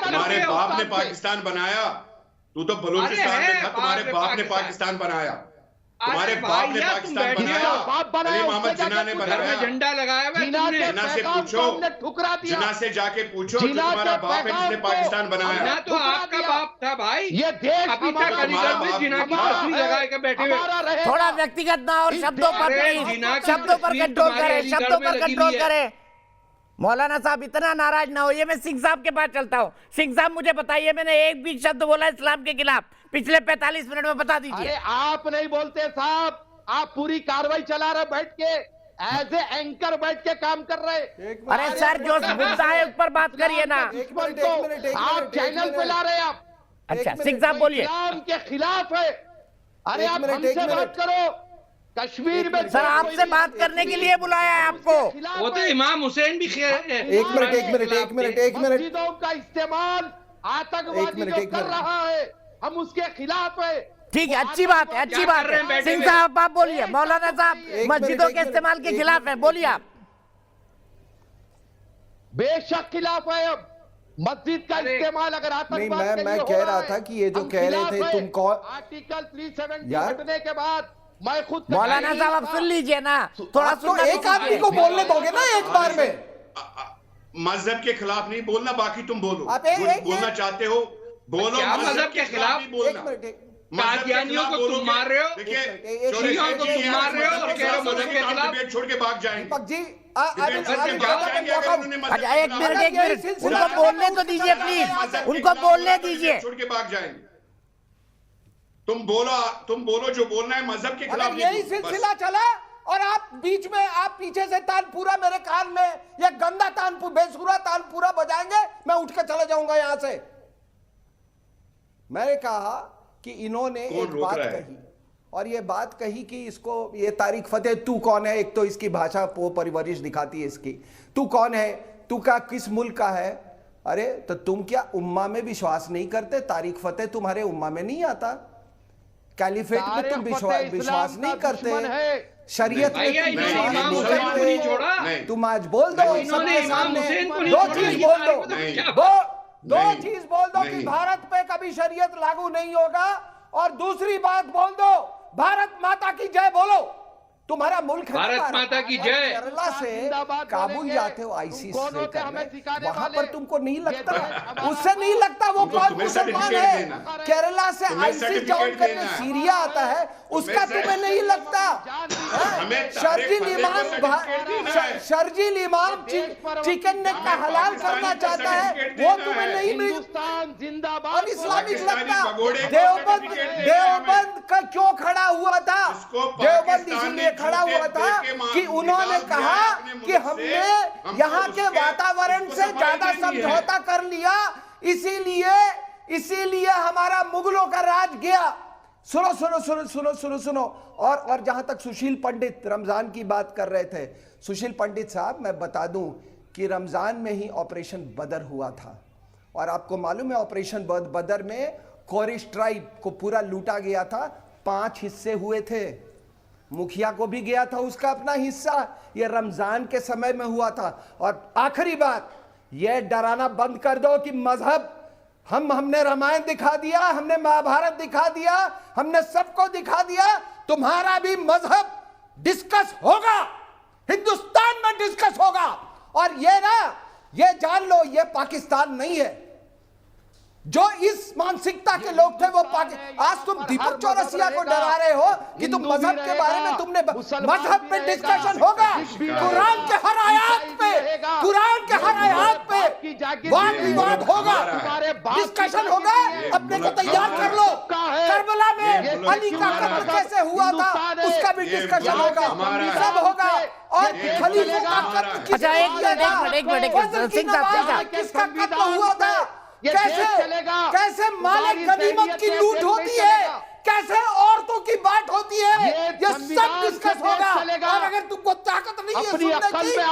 हमारे बाप ने पाकिस्तान बनाया। तू तो बलूचिस्तान में था, तुम्हारे बाप ने पाकिस्तान बनाया। तुम्हारे बाप ने पाकिस्तान बनाया, बाप बनाया, अली मोहम्मद जिन्ना ने बनाया। झंडा लगाया हुआ है जिन्ना तुमने। के जिन्ना से पैगाम पूछो, को हमने ठुकरा दिया। जिन्ना से जाके पूछो, जो जिन्ना तुम्हारा के बाप है जिसने पैगाम पाकिस्तान को बनाया। जिन्ना तो आपका बाप था भाई। ये देश अभी तक हमारा अलीगढ़ में बाप जिन्ना की हमारा तस्वीर है, लगा के बैठे हुए। हमारा रहेगा। थोड़ा व्यक्तिगत ना और इस शब्दों पर अरे प्लीज, जिन्ना की शब्दों पर तस्वीर कंट्रोल तुम्हारे करें, अलीगढ़ शब्दों में पर लगी कंट्रोल हुई है। करें। मौलाना साहब इतना नाराज ना हो, ये मैं सिंह साहब के पास चलता हूँ। सिंह साहब मुझे बताइए, मैंने एक भी शब्द बोला इस्लाम के खिलाफ पिछले 45 मिनट में, बता दीजिए। अरे आप नहीं बोलते साहब, आप पूरी कार्रवाई चला रहे बैठ के, एज ए एंकर बैठ के काम कर रहे। अरे सर, जो मुद्दा है उस पर बात करिए ना। आप चैनल पे ला रहे हैं आप। अच्छा, सिंह साहब बोलिए। इस्लाम के खिलाफ है। अरे आप हमसे बात करो। कश्मीर में सर, आपसे बात करने के लिए बुलाया है आपको। वो तो इमाम हुसैन भी एक मिनट। मस्जिदों का इस्तेमाल आतंकवादी जो कर रहा है, हम उसके खिलाफ है। ठीक है, अच्छी बात है, अच्छी बात है। सिंह साहब आप बोलिए। मौलाना साहब मस्जिदों के इस्तेमाल के खिलाफ है, बोलिए आप। बेशक खिलाफ है। अब मस्जिद का इस्तेमाल अगर आतंकवाद के लिए मैं हो कह रहा था कि ये जो हम कह रहे खिलाफ थे है। तुम कौन आर्टिकल 370 यार। हटने के बाद मैं खुद मौलाना साहब आप सुन लीजिए ना, थोड़ा तो एक आदमी को बोलने दोगे ना एक बार में। मजहब के खिलाफ नहीं बोलना, बाकी तुम बोलो। आप बोलना चाहते हो बोलो। क्या मजहब के खिलाफ? नहीं बोलना। कादियानियों को तुम मार रहे हो, शियों को तुम मार रहे हो और कह रहे हो मजहब के खिलाफ। डिबेट छोड़ के भाग जाएंगे। दीपक जी अच्छा, एक मिनट, उनको बोलने तो दीजिए प्लीज, उनको बोलने दीजिए। छोड़ के भाग जाएंगे। तुम बोलो जो बोलना है, मजहब के खिलाफ नहीं यही बोलो, सिलसिला चला और आप बीच में, आप पीछे से तानपुरा मेरे कान में, ये गंदा तानपुर, बेसुरा तानपुरा बजाएंगे, मैं उठ के चला जाऊंगा यहां से। मैंने कहा कि इन्होंने एक बात कही, और ये बात कही कि इसको, ये तारिक फतेह तू कौन है, एक तो इसकी भाषा परवरिश दिखाती है इसकी। तू कौन है, तू का किस मुल्क का है। अरे तो तुम क्या उम्मा में विश्वास नहीं करते? तारिक फतेह तुम्हारे उम्मा में नहीं आता? कैलिफेट में तुम विश्वास नहीं करते? शरीयत में तुम विश्वास नहीं करते? तुम आज बोल दो सबके सामने, दो चीज बोल दो कि भारत पे कभी शरीयत लागू नहीं होगा, और दूसरी बात बोल दो भारत माता की जय बोलो। तुम्हारा मुल्क है, भारत माता की जय। केरला से काबुल जाते हो आईसीस लेकर, वहां पर तुमको नहीं लगता? उससे नहीं लगता वो कौन मुसलमान है? केरला से आईसीस ज्वाइन करने सीरिया आता है, उसका तुम्हें नहीं लगता? शर्जील इमाम चिकन नेक का हलाल करना चाहता है, वो तुम्हें नहीं मिलता? और इस्लामिक लगता? देवबंद का क्यों खड़ा हुआ था? देवबंद इसीलिए खड़ा हुआ था कि उन्होंने कहा कि हमने यहाँ के वातावरण से ज्यादा समझौता कर लिया, इसीलिए हमारा मुगलों का राज गया। सुनो सुनो सुनो सुनो सुनो सुनो। और जहां तक सुशील पंडित रमजान की बात कर रहे थे, सुशील पंडित साहब मैं बता दूं कि रमजान में ही ऑपरेशन बदर हुआ था, और आपको मालूम है ऑपरेशन बदर में कोरिश ट्राइब को पूरा लूटा गया था, 5 हिस्से हुए थे, मुखिया को भी गया था उसका अपना हिस्सा। यह रमजान के समय में हुआ था। और आखिरी बात, यह डराना बंद कर दो कि मजहब, हमने रामायण दिखा दिया, हमने महाभारत दिखा दिया, हमने सबको दिखा दिया, तुम्हारा भी मजहब डिस्कस होगा, हिंदुस्तान में डिस्कस होगा। और ये जान लो, ये पाकिस्तान नहीं है। जो इस मानसिकता के लोग थे वो आज तुम दीपक चौरसिया को डरा रहे हो कि तुम मजहब के बारे में, तुमने मजहब पे डिस्कशन होगा, कुरान के हर आयत पे वाद विवाद होगा, डिस्कशन होगा। अपने को तैयार कर लो। करबला में अली का कत्ल कैसे हुआ था उसका भी डिस्कशन होगा, सब होगा। और खलीफों का कत्ल, अच्छा एक मिनट सिंह साहब, किसका कत्ल हुआ था, कैसे मालिक गनीमत की लूट होती है, कैसे औरतों की बात होती है, ये सब डिस्कस होगा। और अगर तुमको ताकत नहीं है सुनने की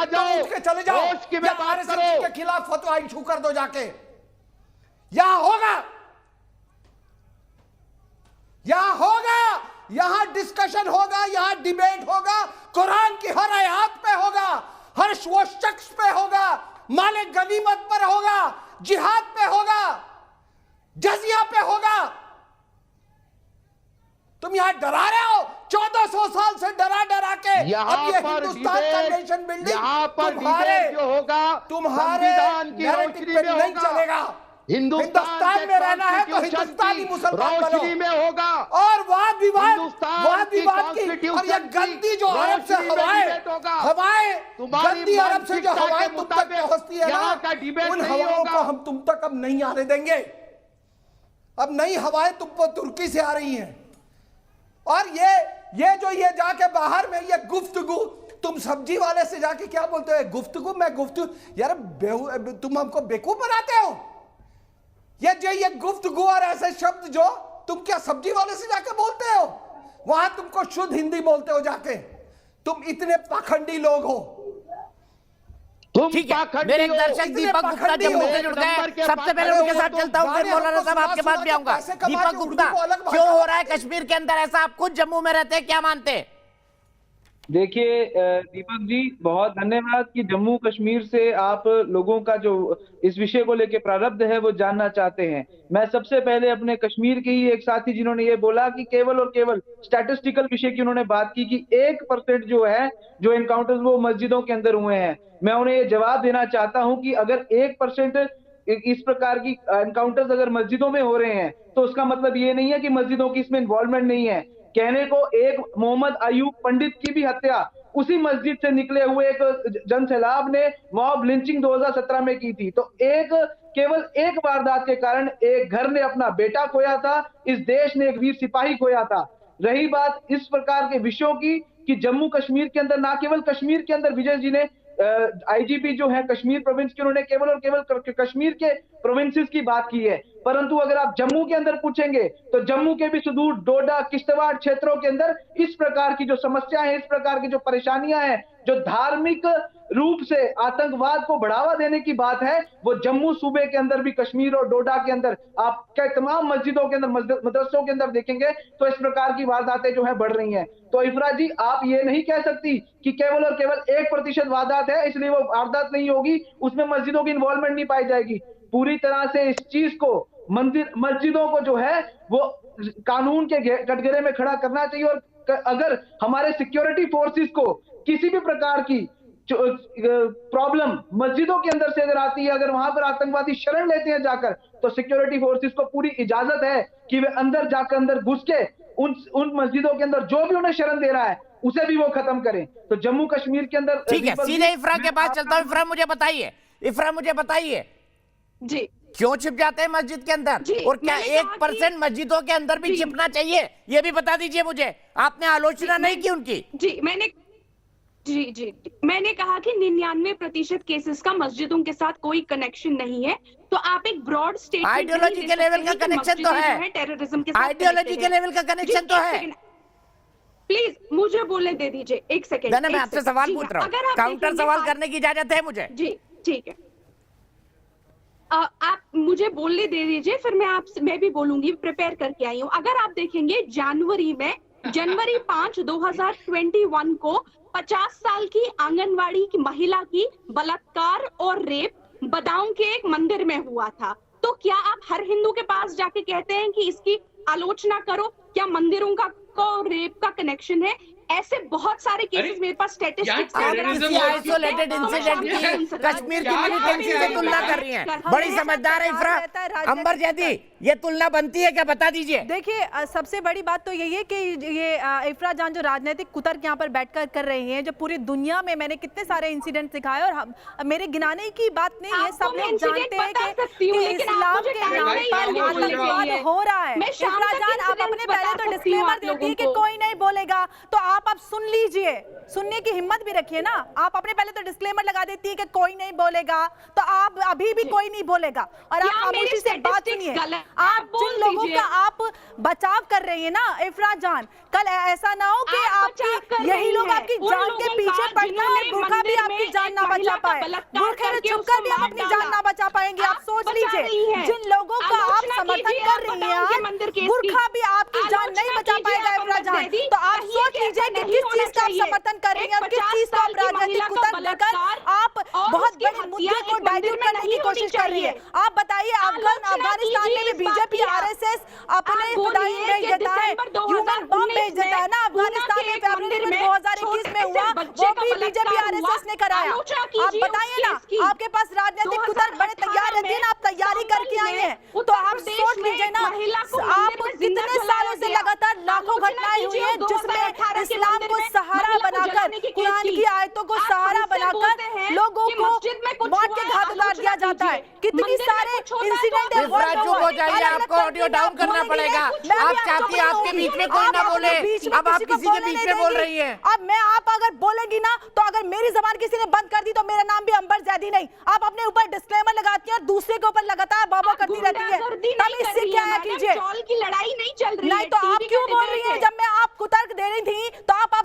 तो उठ के चले जाओ, या आरएसएस के खिलाफ फतवा इशू कर दो जाके। यहां होगा, यहां डिस्कशन होगा, यहां डिबेट होगा, कुरान की हर आयत पे होगा, हर वो शख्स पे होगा, मालिक गनीमत पर होगा, जिहाद पे होगा, जजिया पे होगा। तुम यहां डरा रहे हो 1400 साल से डरा डरा के यहाँ अब ये पर हिंदुस्तान का डिबेट- नेशन बिल्डिंग यहाँ पर तुम्हारे डिबेट जो होगा तुम्हारे संविधान की नैरेटिव रोशनी पे में नहीं होगा। चलेगा। हिंदुस्तान के में रहना है तो कॉन्स्टिट्यूशन हिंदुस्तानी की मुसलमान बनो। रोशनी में होगा और वाद विवाद हिंदुस्तान की और ये गंदी जो अरब से हवाएं गंदी अरब से जो हवाएं तुम तक पहुंचती है यहाँ का ना, डिबेट उन नहीं हवाओं होगा। को हम तुम तक अब नहीं आने देंगे। अब नई हवाएं तुम पर तुर्की से आ रही हैं और ये जाके बाहर में ये गुफ्तगू, तुम सब्जी वाले से जाके क्या बोलते हो गुफ्तगू, मैं गुफ्तगू, यार तुम हमको बेवकूफ बनाते हो। ये गुफ्तगू और ऐसे शब्द जो तुम क्या सब्जी वाले से जाके बोलते हो, वहां तुमको शुद्ध हिंदी बोलते हो जाके। तुम इतने पाखंडी लोग हो। ठीक है, मेरे एक दर्शक दीपक गुप्ता जम्मू से जुड़ गए। सबसे पहले उनके साथ चलता हूं, फिर मौलाना साहब आपके पास भी आऊंगा। दीपक गुप्ता, क्यों हो रहा है कश्मीर के अंदर ऐसा? आप खुद जम्मू में रहते हैं, क्या मानते हैं? देखिए दीपक जी, बहुत धन्यवाद कि जम्मू कश्मीर से आप लोगों का जो इस विषय को लेकर प्रारब्ध है वो जानना चाहते हैं। मैं सबसे पहले अपने कश्मीर के ही एक साथी जिन्होंने ये बोला कि केवल और केवल स्टैटिस्टिकल विषय की उन्होंने बात की कि 1% जो है जो एनकाउंटर्स वो मस्जिदों के अंदर हुए हैं। मैं उन्हें ये जवाब देना चाहता हूं कि अगर 1% इस प्रकार की एनकाउंटर्स अगर मस्जिदों में हो रहे हैं तो उसका मतलब ये नहीं है कि मस्जिदों की इसमें इन्वॉल्वमेंट नहीं है। कहने को एक मोहम्मद अयूब पंडित की भी हत्या उसी मस्जिद से निकले हुए एक जनसैलाब ने मॉब लिंचिंग 2017 में की थी। तो केवल एक वारदात के कारण एक घर ने अपना बेटा खोया था, इस देश ने एक वीर सिपाही खोया था। रही बात इस प्रकार के विषयों की कि जम्मू कश्मीर के अंदर, ना केवल कश्मीर के अंदर, विजय जी ने आईजीपी जो है कश्मीर प्रोविंस के, उन्होंने केवल और केवल कश्मीर के प्रोविंसेस की बात की है। परंतु अगर आप जम्मू के अंदर पूछेंगे तो जम्मू के भी सुदूर डोडा किश्तवाड़ क्षेत्रों के अंदर इस प्रकार की जो समस्याएं हैं, इस प्रकार की जो परेशानियां हैं, जो धार्मिक रूप से आतंकवाद को बढ़ावा देने की बात है, वो जम्मू सूबे के अंदर भी, कश्मीर और डोडा के अंदर आपके तमाम मस्जिदों के अंदर, मदरसों के अंदर देखेंगे तो इस प्रकार की वारदातें जो है बढ़ रही हैं। तो इफरा जी, आप ये नहीं कह सकती कि केवल और केवल 1% वारदात है इसलिए वो वारदात नहीं होगी, उसमें मस्जिदों की इन्वॉल्वमेंट नहीं पाई जाएगी। पूरी तरह से इस चीज को, मस्जिदों को जो है वो कानून के कटघरे में खड़ा करना चाहिए। और अगर हमारे सिक्योरिटी फोर्सेस को किसी भी प्रकार की प्रॉब्लम मस्जिदों के अंदर से अगर आती है, अगर वहां पर आतंकवादी शरण लेते हैं जाकर, तो सिक्योरिटी फोर्सेस को पूरी इजाजत है कि वे अंदर जाकर, अंदर घुस के उन मस्जिदों के अंदर जो भी उन्हें शरण दे रहा है उसे भी वो खत्म करें। तो जम्मू कश्मीर के अंदर, ठीक है, सीधे इफ्रा के पास चलता हूं। इफ्रा मुझे बताइए जी, क्यों छिप जाते हैं मस्जिद के अंदर, और क्या 1% मस्जिदों के अंदर भी छिपना चाहिए, ये भी बता दीजिए मुझे। आपने आलोचना नहीं की उनकी। मैंने कहा कि 99% केसेस का मस्जिदों के साथ कोई कनेक्शन नहीं है। तो आप एक ब्रॉड स्टेटमेंट, आइडियोलॉजी के लेवल का कनेक्शन तो है, टेररिज्म के साथ आइडियोलॉजी के लेवल का कनेक्शन तो है। प्लीज मुझे बोलने दे दीजिए, एक सेकेंड। मैं आपसे सवाल पूछ रहा हूँ, काउंटर सवाल करने की इजाजत है मुझे? जी ठीक है, आप मुझे बोलने दे दीजिए, फिर मैं भी बोलूंगी, प्रिपेयर करके आई हूँ। अगर आप देखेंगे जनवरी 5, 2021 को 50 साल की आंगनवाड़ी की महिला की बलात्कार और रेप बदाऊं के एक मंदिर में हुआ था। तो क्या आप हर हिंदू के पास जाके कहते हैं कि इसकी आलोचना करो? क्या मंदिरों का रेप का कनेक्शन है? ऐसे बहुत सारे केसेस मेरे पास स्टैटिस्टिक्स आइसोलेटेड इंसिडेंट की कश्मीर की मिलिटेंसी से तुलना कर रही हैं। बड़ी समझदार है इफ्रा। अंबर जैदी, ये तुलना बनती है क्या, बता दीजिए। देखिए, सबसे बड़ी बात तो यही है कि ये इफ्रा जान जो राजनीतिक कुतर्क यहाँ पर बैठकर कर रही हैं, जो पूरी दुनिया में मैंने कितने सारे इंसिडेंट दिखाए, और मेरे गिनाने की बात नहीं है, सब लोग जानते हैं कि इस्लाम के नाम पर आतंकवाद हो रहा है। इफ्रा जान, आप अपने पहले तो डिस्क्लेमर देती है कि कोई नहीं बोलेगा, तो आप अब सुन लीजिए, सुनने की हिम्मत भी रखिए ना। आप अपने पहले तो डिस्क्लेमर लगा देती है कि कोई नहीं बोलेगा, तो आप अभी भी कोई नहीं बोलेगा, और आप खामोशी से बात सुनिए। आप जिन लोगों का आप बचाव कर रही है ना इफ्रा जान, कल ऐसा ना हो कि आपकी यही लोग आपकी जान के पीछे पड़ना और बुरखा भी आपकी जान ना बचा पाए, बुरखे में छुपकर भी आप अपनी जान ना बचा पाएंगे। आप सोच लीजिए, जिन लोगों का आप समर्थन कर रही हैं, बुरखा भी आपकी जान नहीं बचा पाएगा इफ्रा जान। तो आप सोच लीजिए हैं कि किस चीज का आप समर्थन कर रही हैं और किस चीज को आप राजनीतिक कुतर्क देकर आप बहुत बड़े मुद्दे को डाइल्यूट करने की कोशिश कर रही है। आप बताइए, अफगानिस्तान में भी बीजेपी आरएसएस अपने खुदाई भेज देता है, ह्यूमन बम भेज देता है ना। अफगानिस्तान में फरवरी में 2021 में हुआ, वो भी बीजेपी आरएसएस ने कराया। आप बताइए ना, आपके पास राजनीतिक कुतर्क बड़े तैयार रहते हैं ना, आप तैयारी करके आई हैं, तो आप सोच लीजिए ना, आप कितने सालों से लगातार लाखों घटनाएं हुई हैं जिसमें इस्लाम को सहारा बनाकर, कुरान की आयतों को सहारा बनाकर लोगों को मौत के घाट उतार दिया जाता है। कितनी सारे इंसिडेंट है। चुप हो जाइए, आपको ऑडियो डाउन करना पड़ेगा। आप चाहती हैं आपके बीच में कोई ना बोले, अब आप किसी के बीच में बोल रही हैं। अब मैं आप अगर बोलेंगी ना, तो अगर मेरी जबान किसी ने बंद कर दी तो मेरा नाम भी अंबर जैदी नहीं। आप अपने ऊपर डिस्क्लेमर लगाती हैं और दूसरे के ऊपर लगातार बाबा करती रहती है, तब इससे क्या है कीजिए। की लड़ाई नहीं चल रही नहीं तो आप क्यों बोल रही हैं? जब मैं आप कुतर्क दे रही थी तो आप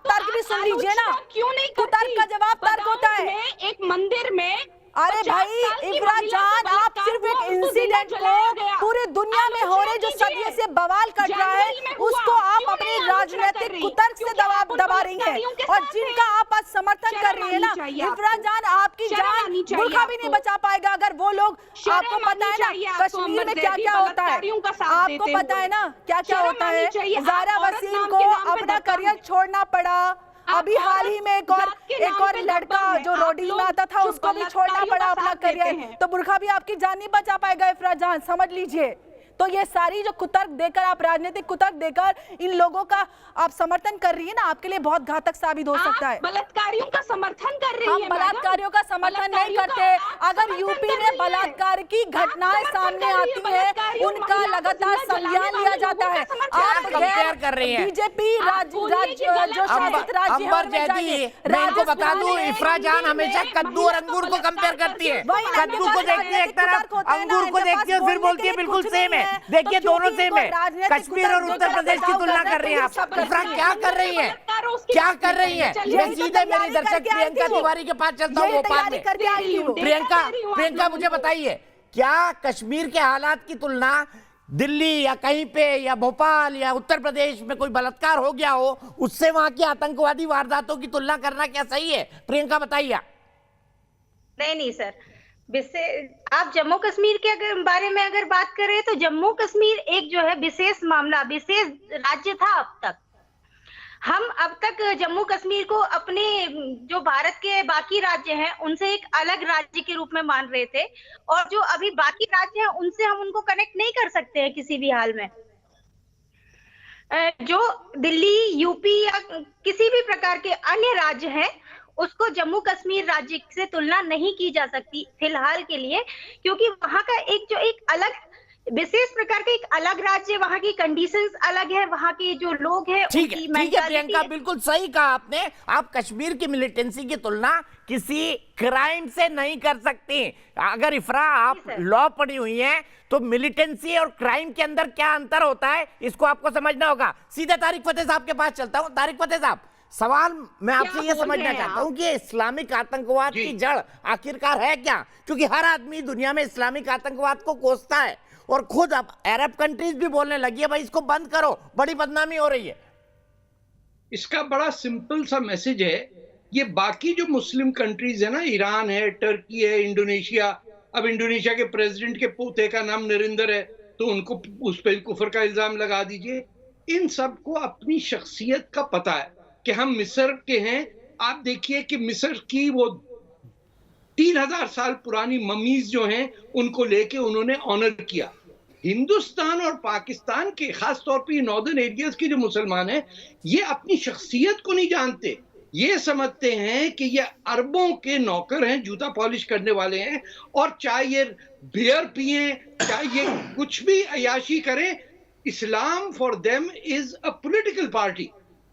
तर्क भी सुन लीजिए ना। क्यों नहीं? कुतर्क का जवाब तर्क होता है। एक मंदिर में, अरे भाई इफरा जान, आप सिर्फ एक इंसिडेंट को पूरी दुनिया में हो रहे जो सदियों से बवाल कर रहा है, उसको आप अपने राजनीतिक कुतर्क से दबा रही हैं, और जिनका आप आज समर्थन कर रही है ना इफरा जान, आपकी जान बुर्का भी नहीं बचा पाएगा अगर वो लोग। आपको पता है ना कश्मीर में क्या क्या होता है, आपको पता है ना क्या क्या होता है। ज़ारा वसीम को अपना करियर छोड़ना पड़ा, अभी हाल ही में एक और लड़का जो रोडीज में आता था उसको भी छोड़ना पड़ा अपना करियर। तो बुर्खा भी आपकी जान नहीं बचा पाएगा इफरा जान, समझ लीजिए। तो ये सारी जो कुतर्क देकर, आप राजनीतिक कुतर्क देकर इन लोगों का आप समर्थन कर रही है ना, आपके लिए बहुत घातक साबित हो सकता है। बलात्कारियों का समर्थन कर रही है। हम बलात्कारियों का समर्थन नहीं करते। अगर यूपी में बलात्कार की घटनाएं सामने आती है, उनका लगातार संज्ञान लिया जाता है। आप कंपेयर कर रही हैं बीजेपी जो शासित राज्य है अंबर जैदी, मैं इनको बता दूं, इफरा जान हमेशा कद्दू और अंगूर को कंपेयर करती है। कद्दू को देखती है एक तरफ, अंगूर को देखती है, फिर बोलती है बिल्कुल सेम है। देखिए दोनों सेम है। कश्मीर और उत्तर प्रदेश की तुलना कर रही हैं आप। इफरा क्या कर रही है, क्या कर रही है? मैं सीधे मेरी दर्शक प्रियंका तिवारी के पास चलता हूँ भोपाल में। प्रियंका मुझे बताइए, क्या कश्मीर के हालात की तुलना दिल्ली या कहीं पे या भोपाल या उत्तर प्रदेश में कोई बलात्कार हो गया हो, उससे वहां की आतंकवादी वारदातों की तुलना करना क्या सही है? प्रियंका बताइए। नहीं सर, आप जम्मू कश्मीर के बारे में अगर बात करें तो जम्मू कश्मीर एक जो है विशेष मामला, विशेष राज्य था। अब तक हम जम्मू कश्मीर को अपने जो भारत के बाकी राज्य हैं उनसे एक अलग राज्य के रूप में मान रहे थे, और जो अभी बाकी राज्य हैं उनसे हम उनको कनेक्ट नहीं कर सकते हैं किसी भी हाल में। जो दिल्ली, यूपी या किसी भी प्रकार के अन्य राज्य हैं उसको जम्मू कश्मीर राज्य से तुलना नहीं की जा सकती फिलहाल के लिए, क्योंकि वहां का एक अलग विशेष प्रकार का एक अलग राज्य, वहां की कंडीशंस अलग है, वहां के जो लोग हैं ठीक है प्रियंका, बिल्कुल सही कहा आपने। आप कश्मीर की मिलिटेंसी की तुलना किसी क्राइम से नहीं कर सकती। अगर इफरा आप लॉ पढ़ी हुई हैं तो मिलिटेंसी और क्राइम के अंदर क्या अंतर होता है इसको आपको समझना होगा। सीधे तारिक फतेह साहब के पास चलता हूँ। तारिक फतेह साहब, सवाल मैं आपसे ये समझना चाहता हूं कि इस्लामिक आतंकवाद की जड़ आखिरकार है क्या? क्योंकि हर आदमी दुनिया में इस्लामिक आतंकवाद को कोसता है, और खुद अब अरब कंट्रीज भी बोलने लगी है भाई इसको बंद करो, बड़ी बदनामी हो रही है। इसका बड़ा सिंपल सा मैसेज है, ये बाकी जो मुस्लिम कंट्रीज है ना, ईरान है, टर्की है, इंडोनेशिया, अब इंडोनेशिया के प्रेसिडेंट के पोते का नाम नरेंद्र है तो उनको उस पर कुफर का इल्जाम लगा दीजिए। इन सबको अपनी शख्सियत का पता है कि हम मिस्र के हैं। आप देखिए कि मिस्र की वो 3000 साल पुरानी ममीज जो हैं उनको लेके उन्होंने ऑनर किया। हिंदुस्तान और पाकिस्तान के खास तौर पे नॉर्दर्न एरियाज के जो मुसलमान हैं ये अपनी शख्सियत को नहीं जानते। ये समझते हैं कि ये अरबों के नौकर हैं, जूता पॉलिश करने वाले हैं, और चाहे ये बियर पिए, चाहे ये कुछ भी अयाशी करें, Islam for them is a political party.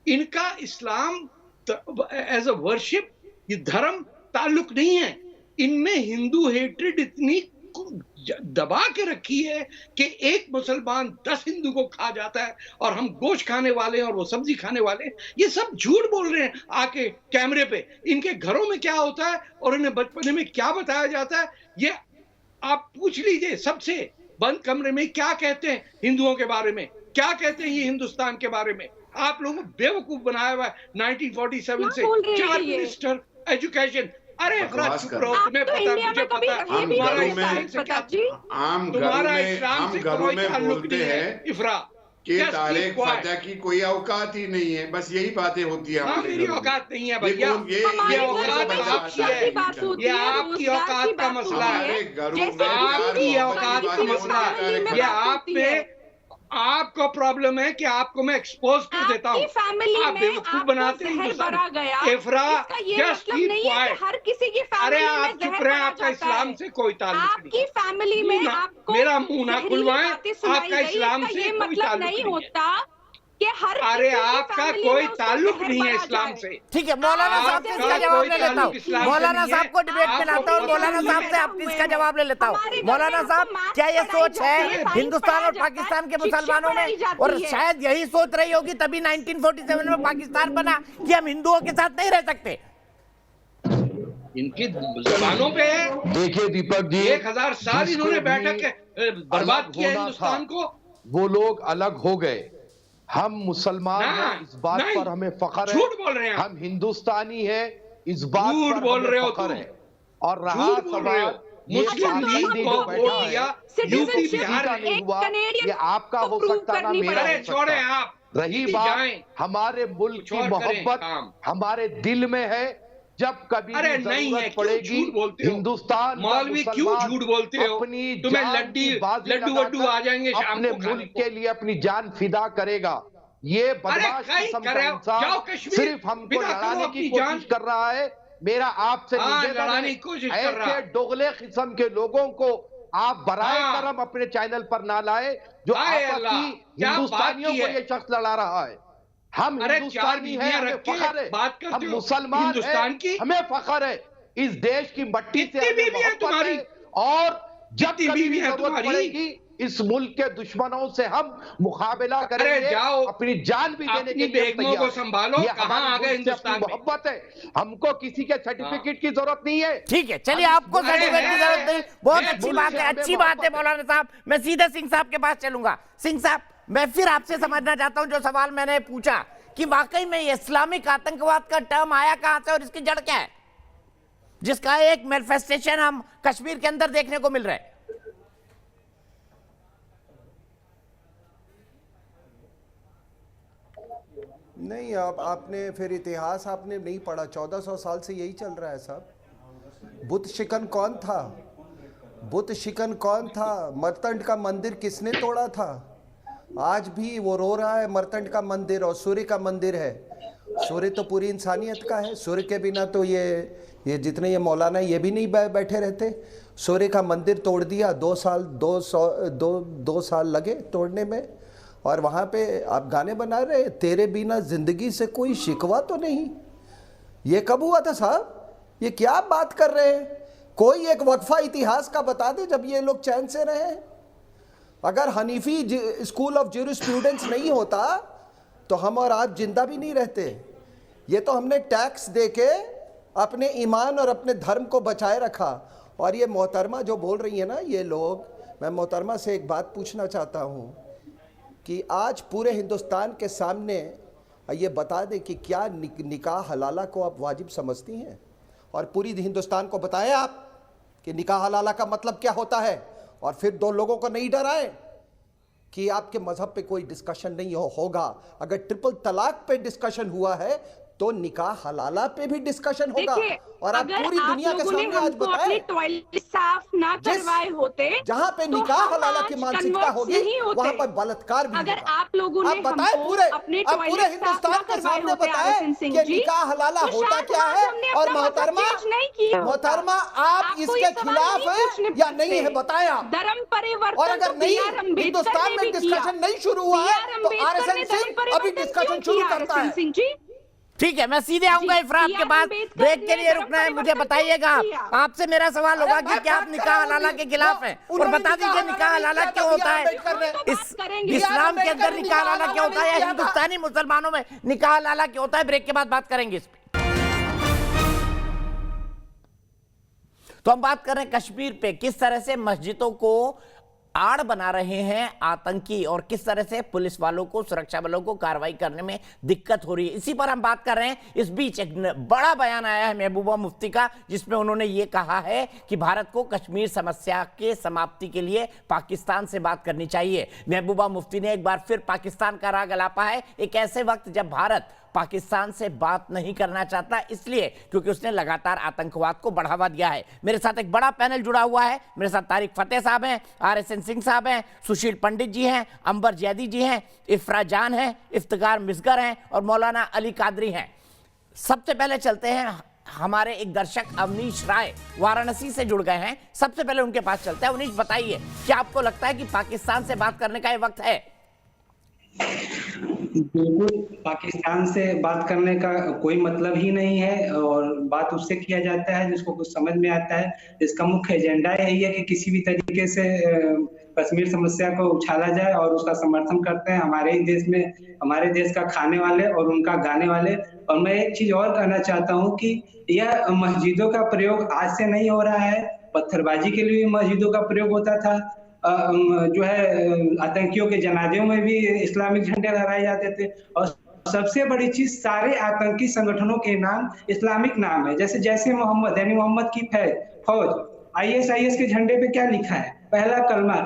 इनका इस्लाम एज अ वर्शिप, ये धर्म ताल्लुक नहीं है। इनमें हिंदू हेट्रेड इतनी दबा के रखी है कि एक मुसलमान 10 हिंदू को खा जाता है, और हम गोश्त खाने वाले हैं और वो सब्जी खाने वाले हैं। ये सब झूठ बोल रहे हैं आके कैमरे पे। इनके घरों में क्या होता है और इन्हें बचपन में क्या बताया जाता है, ये आप पूछ लीजिए सबसे। बंद कमरे में क्या कहते हैं हिंदुओं के बारे में, क्या कहते हैं ये हिंदुस्तान के बारे में। आप लोगों को बेवकूफ बनाया हुआ है 1947 से। बोल रहे हैं 4 ये? Minister education. अरे इफरा बकवास चुप कर रहो, रहे हैं। तुम्हें तो पता, इंडिया मुझे में कभी पता, रहे भी तुम्हारा नहीं इस्लाम है से क्या, प्रताप जी। आम तुम्हारा घरों इस्लाम से में घरों कोई में ताल्लुक बोलते नहीं है हैं इफरा। कि Just तारिक keep quiet। फातह की कोई औकात ही नहीं है, बस यही बातें होती है हाँ, हमारे मेरी घरों में। औकात नहीं है ये भैया। कौन- ये हमारे घरों औकात में बचा आपकी शिक्षा है। की बात होती ये है, आपकी रोजगार औकात की का बात मसला होती है। हमारे घरों में जैसे आपकी प्यार औकात मोहब्बत का की बातें मसला होती है। हैं। में ये बात आप होती पे है। आपको प्रॉब्लम है कि आपको मैं एक्सपोज कर देता हूँ। आपकी फैमिली आप में बेवकूफ आपको बनाते हैं जहर हिंदुस्तान। भरा गया, इफरा, इसका ये just मतलब keep नहीं है quiet। कि हर किसी की अरे फैमिली में आप चुप जहर रहे, भरा आपका जाता इस्लाम है। से कोई ताल्लुक नहीं। आपकी फैमिली में ना, आपको मेरा मुंह ना जहरीली खुलवाएं, बातें सुनाई आपका गई, इस्लाम इसका से ये कोई मतलब ताल्लुक नहीं नहीं है। होता कि हर अरे किसी की आपका फैमिली कोई में उसको ताल्लुक जहर नहीं है भरा इस्लाम जाए। से। ठीक है, मौलाना साहब से इसका जवाब ले लेता हूँ। मौलाना साहब को डिबेट में लाता हूँ और मौलाना साहब से आपकी इसका जवाब ले लेता हूँ। मौलाना साहब, क्या ये सोच है हिंदुस्तान और पाकिस्तान के मुसलमानों में, और शायद यही सोच रही होगी तभी 1947 में पाकिस्तान बना कि हम हिंदुओं के साथ नहीं रह सकते? इनकी जबानों पे है। देखिए दीपक जी, 1000 साल इन्होंने बैठक के बर्बाद किया हिंदुस्तान को। वो लोग अलग हो गए, हम मुसलमान ना, हैं, इस बात नहीं, पर हमें फख्र है। झूठ बोल रहे हैं आप। हम हिंदुस्तानी हैं, इस बात झूठ पर बोल हमें रहे हो फख्र तुम। है। और रहा झूठ बोल रहे हो। सवाल ये मुस्लिम लीग पाबंदी को जो वोट बैठा है, दिया, ये यूपी किसी बिहार का में नहीं हुआ, कैनेडियन ये आपका हो को सकता ना करनी मेरा अरे हो छोड़े सकता। आप, रही इतनी बात जाएं। हमारे मुल्क कुछ की और करें मोहब्बत काम। हमारे दिल में है। जब कभी अरे भी नहीं है, जरूरत क्यों पड़ेगी झूठ बोलते हो? हिंदुस्तान का मौलवी क्यों मुसलमान झूठ बोलते हो? अपनी तुम्हें जान लड्डी की बाजी लड्डू लगाकर वड्डू आ जाएंगे शाम अपने को खाने मुल्क को। के लिए अपनी जान फिदा करेगा। ये बदमाश कहीं किस्म का करे, इंसान जाओ कश्मीर, सिर्फ हमको फिदा करो लड़ाने अपनी की जान। कोशिश कर रहा है। मेरा आपसे हाँ, निवेदन लड़ाने है, की कोशिश कर रहा ऐसे है। दोगले किस्म के लोगों को आप बराए हाँ। करम अपने चैनल पर ना लाए, जो हाय आपस अल्लाह, की क्या बात हिंदुस्तानियों की को है? ये शख्स लड़ा रहा है। हम अरे चार हिंदुस्तानी हैं, बीवियां हमें रख के फख्र है। बात करते हम हो मुसलमान हिंदुस्तान हैं, की। हमें फख्र है। इस देश की मट्टी से कितनी हमें बीवियां मोहब्बत तुम्हारी? है। और जब कितनी कभी भी बीवियां जरूरत तुम्हारी? पड़ेगी इस मुल्क के दुश्मनों से हम मुकाबला करेंगे। जाओ, अपनी जान भी देने अपनी के लिए हम बेगमों तैयार को हैं। संभालो, ये कहाँ हमारे आ गए मुल्क से अपनी हिंदुस्तान में? मोहब्बत है, हमको किसी के सर्टिफिकेट की जरूरत नहीं है। ठीक है, चलिए, आपको अरे सर्टिफिकेट की है, जरूरत नहीं। बहुत है, अच्छी मुल्क बात से है, हमें अच्छी बात है मोहब्बत है। मौलाना साहब। मैं सीधे सिंह साहब के पास चलूंगा। सिंह साहब, मैं फिर आपसे समझना चाहता हूं जो सवाल मैंने पूछा कि वाकई में ये इस्लामिक आतंकवाद का टर्म आया कहां से और इसकी जड़ क्या है, जिसका एक मैनिफेस्टेशन हम कश्मीर के अंदर देखने को मिल रहा है। नहीं, आपने फिर इतिहास आपने नहीं पढ़ा। 1400 साल से यही चल रहा है साहब। बुत शिकन कौन था? बुत शिकन कौन था? मर्तंड का मंदिर किसने तोड़ा था? आज भी वो रो रहा है मर्तंड का मंदिर, और सूर्य का मंदिर है। सूर्य तो पूरी इंसानियत का है। सूर्य के बिना तो ये जितने ये मौलाना ये भी नहीं बैठे रहते। सूर्य का मंदिर तोड़ दिया। 2 साल लगे तोड़ने में, और वहाँ पे आप गाने बना रहे, तेरे बिना जिंदगी से कोई शिकवा तो नहीं। ये कब हुआ था साहब? ये क्या बात कर रहे हैं? कोई एक वक्फा इतिहास का बता दे जब ये लोग चैन से रहे। अगर हनीफी स्कूल ऑफ ज्यूरिस्प्रूडेंस नहीं होता तो हम और आप जिंदा भी नहीं रहते। ये तो हमने टैक्स देके अपने ईमान और अपने धर्म को बचाए रखा। और ये मोहतरमा जो बोल रही है ना ये लोग, मैं मोहतरमा से एक बात पूछना चाहता हूँ कि आज पूरे हिंदुस्तान के सामने ये बता दें कि क्या निकाह हलाला को आप वाजिब समझती हैं, और पूरी हिंदुस्तान को बताएं आप कि निकाह हलाला का मतलब क्या होता है, और फिर 2 लोगों को नहीं डराएं कि आपके मजहब पे कोई डिस्कशन नहीं होगा। अगर ट्रिपल तलाक पे डिस्कशन हुआ है तो निकाह हलाला पे भी डिस्कशन होगा। और आप पूरी दुनिया के सामने आज बताएं, टॉयलेट साफ ना करवाए होते, जहां पे तो निकाह हम हलाला आज की मानसिकता converts होगी नहीं होते। वहां पर बलात्कार भी अगर होगा। आप लोगों ने आप बताएं हमको पूरे अपने आप पूरे टॉयलेट हिंदुस्तान साफ के ना सामने करवाए बताएं होते, कि सिंह जी, निकाह हलाला तो होता शायद क्या आज है। हमने और अपना मोहतरमा मजहब नहीं किया होता। मोहतरमा आप आपको इसके ये सवाल खिलाफ नहीं है पूछने या नहीं है, बताएं आप। धर्म परिवर्तन और अगर तो नहीं B.R. अम्बेडकर हिंदुस्तान ने में भी डिस्कशन किया। नहीं शुरू हुआ है B.R. तो अम्बेडकर ने आरएसएन धर्म सिंह अभी परिवर्तन डिस्कशन क्यों शुरू किया, करता है। सिंह जी? ठीक है, मैं सीधे आऊंगा इफरात के बाद। ब्रेक के लिए रुकना है, मुझे बताइएगा आप। आपसे मेरा सवाल होगा कि क्या आप निकाह हलाला के खिलाफ हैं, और बता दीजिए निकाह हलाला क्यों होता है, इस्लाम के अंदर निकाह हलाला क्यों होता है, या हिंदुस्तानी मुसलमानों में निकाह हलाला क्यों होता है। ब्रेक के बाद बात करेंगे इस पे। तो हम बात कर रहे हैं कश्मीर पे, किस तरह से मस्जिदों को आड़ बना रहे हैं आतंकी और किस तरह से पुलिस वालों को, सुरक्षा बलों को कार्रवाई करने में दिक्कत हो रही है, इसी पर हम बात कर रहे हैं। इस बीच एक बड़ा बयान आया है महबूबा मुफ्ती का, जिसमें उन्होंने ये कहा है कि भारत को कश्मीर समस्या के समाप्ति के लिए पाकिस्तान से बात करनी चाहिए। महबूबा मुफ्ती ने एक बार फिर पाकिस्तान का राग अलापा है, एक ऐसे वक्त जब भारत पाकिस्तान से बात नहीं करना चाहता, इसलिए क्योंकि उसने लगातार आतंकवाद को बढ़ावा दिया है। मेरे साथ एक बड़ा पैनल जुड़ा हुआ है। मेरे साथ तारिक फतेह साहब हैं, RSN सिंह साहब हैं, सुशील पंडित जी हैं, अंबर जैदी जी हैं, इफ्रा जान हैं, इफ्तिकार मिसगर हैं और मौलाना अली कादरी हैं। सबसे पहले चलते हैं, हमारे एक दर्शक अवनीश राय वाराणसी से जुड़ गए हैं। सबसे पहले उनके पास चलते हैं। अवनीश, बताइए, क्या आपको लगता है कि पाकिस्तान से बात करने का ये वक्त है? बिल्कुल, पाकिस्तान से बात करने का कोई मतलब ही नहीं है और बात उससे किया जाता है जिसको कुछ समझ में आता है। इसका मुख्य एजेंडा यही है कि किसी भी तरीके से कश्मीर समस्या को उछाला जाए और उसका समर्थन करते हैं हमारे ही देश में, हमारे देश का खाने वाले और उनका गाने वाले। और मैं एक चीज और कहना चाहता हूँ कि यह मस्जिदों का प्रयोग आज से नहीं हो रहा है। पत्थरबाजी के लिए मस्जिदों का प्रयोग होता था, जो है आतंकियों के जनाजों में भी इस्लामिक झंडे लहराए जाते थे। और सबसे बड़ी चीज, सारे आतंकी संगठनों के नाम इस्लामिक नाम है। जैसे जैसे मोहम्मद यानी मोहम्मद की फौज, ISIS के झंडे पे क्या लिखा है? पहला कलमा।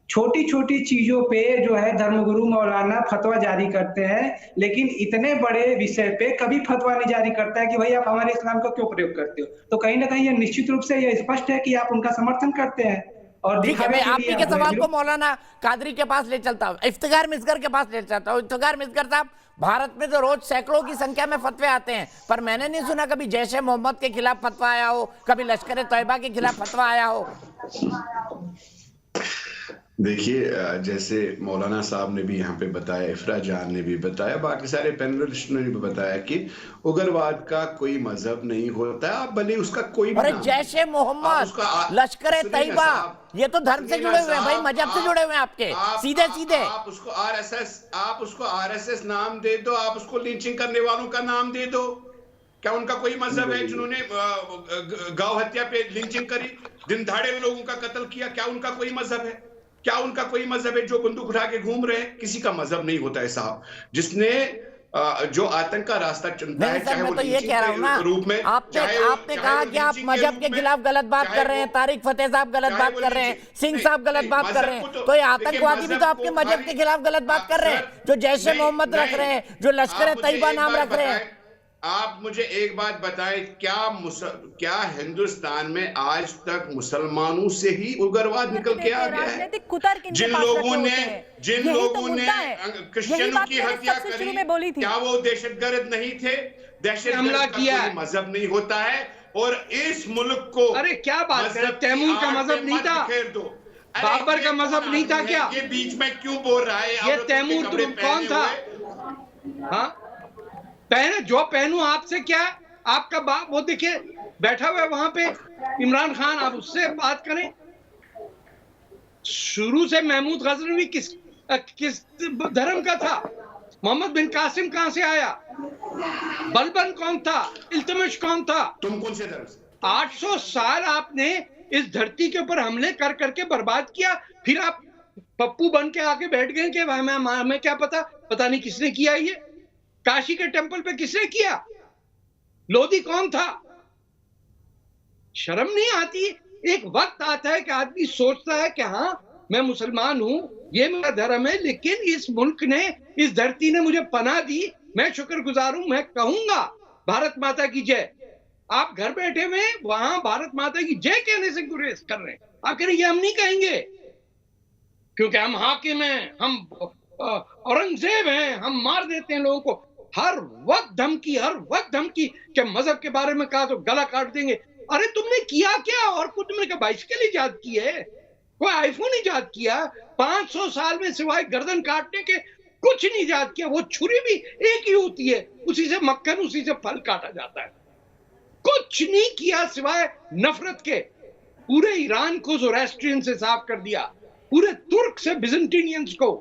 छोटी छोटी चीजों पे जो है धर्मगुरु मौलाना फतवा जारी करते हैं, लेकिन इतने बड़े विषय पे कभी फतवा नहीं जारी करता है कि भाई आप हमारे इस्लाम का क्यों प्रयोग करते हो। तो कहीं ना कहीं ये निश्चित रूप से ये स्पष्ट है कि आप उनका समर्थन करते हैं। और ठीक है, मैं आपके के सवाल को मौलाना कादरी के पास ले चलता हूँ, इफ्तिकार मिसगर के पास ले चलता हूँ। इफ्तिकार मिसगर साहब, भारत में तो रोज सैकड़ों की संख्या में फतवे आते हैं, पर मैंने नहीं सुना कभी जैश ए मोहम्मद के खिलाफ फतवा आया हो, कभी लश्कर तैयबा के खिलाफ फतवा आया हो। देखिए, जैसे मौलाना साहब ने भी यहाँ पे बताया, इफ्रा जान ने भी बताया, बाकी सारे पैनलिस्ट ने भी बताया कि उग्रवाद का कोई मजहब नहीं होता है। आप भले उसका कोई अरे जैश ए मोहम्मद, लश्कर तैयबा, ये तो धर्म से जुड़े हुए हैं भाई, मजहब से जुड़े हुए हैं आपके, सीधे सीधे। आप उसको RSS नाम दे दो, आप उसको लिंचिंग करने वालों का नाम दे दो। क्या उनका कोई मजहब है जिन्होंने गौ हत्या पे लिंचिंग करी, दिन दहाड़े लोगों का कत्ल किया? क्या उनका कोई मजहब है? क्या उनका कोई मजहब है? जो बंदूक उठा के घूम रहे हैं, किसी का मजहब नहीं होता है साहब। जिसने जो आतंक का रास्ता चुनता है, चाहे वो तो ये कह रहा हूं ना, रूप में, आपने कहा कि आप मजहब के खिलाफ गलत बात कर रहे हैं, तारिक फतेह साहब गलत बात कर रहे हैं, सिंह साहब गलत बात कर रहे हैं, तो ये आतंकवादी भी तो आपके मजहब के खिलाफ गलत बात कर रहे हैं, जो जैश ए मोहम्मद रख रहे हैं, जो लश्कर तैयबा नाम रख रहे हैं। आप मुझे एक बात बताएं, क्या हिंदुस्तान में आज तक मुसलमानों से ही उग्रवाद निकल के आ गया है? जिन लोगों ने क्रिश्चियनों की हत्या करी, क्या वो दहशतगर्द नहीं थे? दहशतगर्द का कोई मजहब नहीं होता है। और इस मुल्क को, अरे क्या बात है, तैमूर का मजहब नहीं था? बाबर का मजहब नहीं था क्या? ये बीच में क्यों बोल रहा है? ये तैमूर कौन था? हाँ, पहने जो पहनू आपसे क्या? आपका बाप वो देखिए बैठा हुआ है वहां पे, इमरान खान, आप उससे बात करें। शुरू से महमूद गजनवी किस धर्म का था? मोहम्मद बिन कासिम कहां से आया? बलबन कौन था? इल्तमिश कौन था? तुम कौन से धर्म से? 800 साल आपने इस धरती के ऊपर हमले कर करके बर्बाद किया, फिर आप पप्पू बन के आके बैठ गए कि हमें क्या पता नहीं किसने किया ये। काशी के टेंपल पे किसने किया? लोधी कौन था? शर्म नहीं आती? एक वक्त आता है कि आदमी सोचता है कि हाँ, मैं मुसलमान हूं, ये मेरा धर्म है, लेकिन इस मुल्क ने, इस धरती ने मुझे पनाह दी, मैं शुक्रगुजार हूं, मैं कहूंगा भारत माता की जय। आप घर बैठे हुए वहां भारत माता की जय कहने से गुरेज कर रहे हैं। आप कह रहे हैं ये हम नहीं कहेंगे क्योंकि हम हाकिम हैं, हम औरंगजेब हैं, हम मार देते हैं लोगों को। हर वक्त धमकी कि मजहब के बारे में कहा तो गला काट देंगे। अरे तुमने किया क्या? और कुछ तुमने क्या बाइसिकल ईजाद की है? कोई आईफोन ईजाद किया? 500 साल में सिवाय गर्दन काटने के कुछ नहीं ईजाद किया। वो छुरी भी एक ही होती है, उसी से मक्खन, उसी से फल काटा जाता है। कुछ नहीं किया सिवाय नफरत के। पूरे ईरान को ज़ोरास्ट्रियन से साफ कर दिया, पूरे तुर्क से बिजेंटिनियंस को।